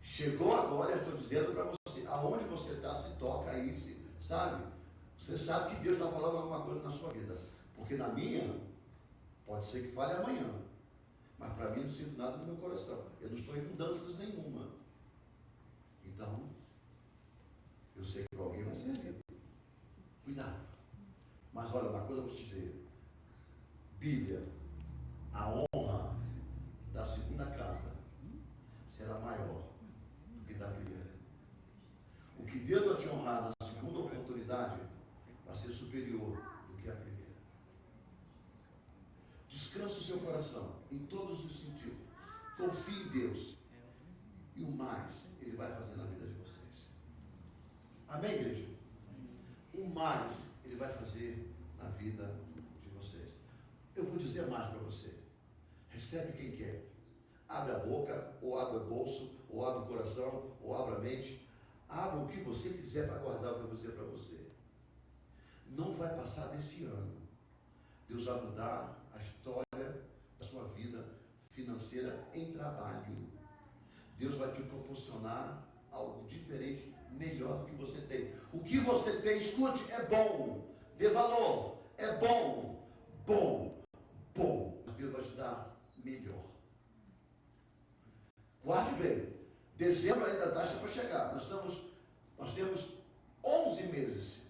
Chegou agora, eu estou dizendo para você, aonde você está, se toca aí, sabe? Você sabe que Deus está falando alguma coisa na sua vida. Porque na minha, pode ser que fale amanhã. Mas para mim não sinto nada no meu coração. Eu não estou em mudanças nenhuma. Então, eu sei que para alguém vai servir. Cuidado. Mas olha, uma coisa eu vou te dizer. Bíblia, a honra da segunda casa será maior do que da primeira. O que Deus vai te honrar na segunda oportunidade vai ser superior do que a primeira. Descanse o seu coração em todos os sentidos. Confie em Deus. E o mais Ele vai fazer na vida de vocês. Amém, igreja? O mais Ele vai fazer na vida de vocês. Eu vou dizer mais para você. Recebe quem quer. Abre a boca, ou abre o bolso, ou abre o coração, ou abre a mente. Abra o que você quiser para guardar o que eu vou dizer para você. Não vai passar desse ano. Deus vai mudar a história da sua vida financeira em trabalho. Deus vai te proporcionar algo diferente, melhor do que você tem. O que você tem, escute, é bom. Dê valor. É bom. Bom. Bom. Deus vai te dar melhor. Guarde bem. Dezembro ainda está para chegar. Nós temos 11 meses.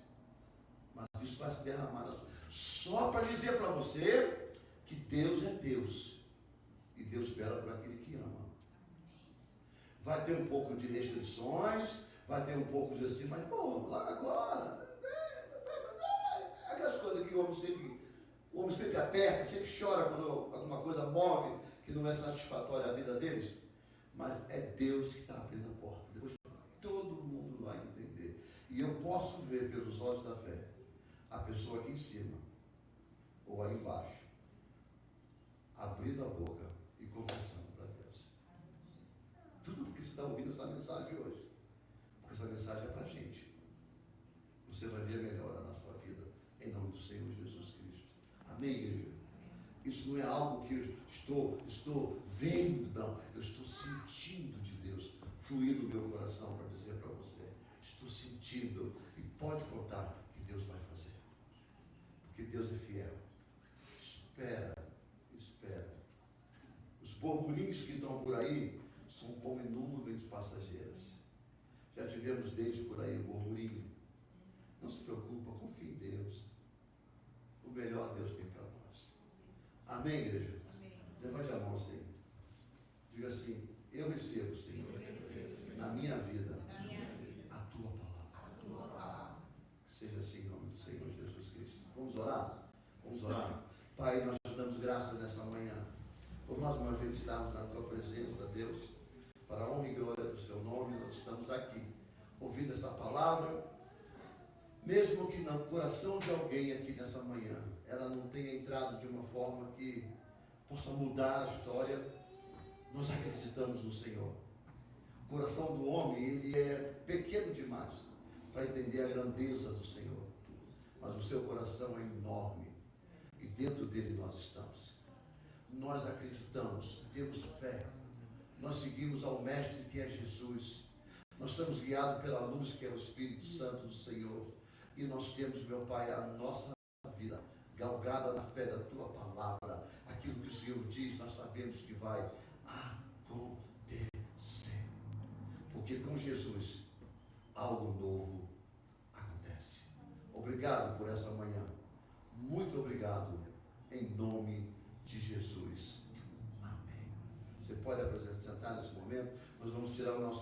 Mas isso vai se derramar. Só para dizer para você que Deus é Deus. E Deus espera por aquele que ama. Vai ter um pouco de restrições, vai ter um pouco de assim, mas pô, lá agora. Aquelas coisas que o homem sempre aperta, sempre chora quando alguma coisa move, que não é satisfatória a vida deles. Mas é Deus que está abrindo a porta. Depois todo mundo vai entender. E eu posso ver pelos olhos da fé a pessoa aqui em cima ou aí embaixo abrindo a boca e confessando para Deus. Tudo porque você está ouvindo essa mensagem hoje. Porque essa mensagem é para a gente. Você vai ver a melhora na sua vida em nome do Senhor Jesus Cristo. Amém, igreja? Isso não é algo que eu estou vendo, não. Eu estou sentindo de Deus fluir no meu coração para dizer para você. Estou sentindo e pode contar que Deus vai fazer. Porque Deus é fiel. Espera. Os burburinhos que estão por aí são como nuvens passageiras. Já tivemos desde por aí o burburinho. Não se preocupa, confie em Deus. O melhor Deus tem para nós. Amém, igreja? Amém. Levante a mão assim. Diga assim, eu recebo, Senhor, na minha vida, a tua palavra. Que seja assim em nome do Senhor Jesus Cristo. Vamos orar? Vamos orar. Pai, nós te damos graças nessa manhã. Por mais uma vez estarmos na tua presença, Deus, para a honra e glória do seu nome, nós estamos aqui, ouvindo essa palavra, mesmo que no coração de alguém aqui nessa manhã, ela não tenha entrado de uma forma que possa mudar a história, nós acreditamos no Senhor. O coração do homem, ele é pequeno demais para entender a grandeza do Senhor, mas o seu coração é enorme e dentro dele nós estamos. Nós acreditamos, temos fé, nós seguimos ao Mestre que é Jesus, nós somos guiados pela luz que é o Espírito Santo do Senhor, e nós temos, meu Pai, a nossa vida galgada na fé da tua palavra. Aquilo que o Senhor diz, nós sabemos que vai acontecer, porque com Jesus algo novo acontece. Obrigado por essa manhã, muito obrigado, em nome de Jesus. Amém. Você pode apresentar nesse momento, nós vamos tirar o nosso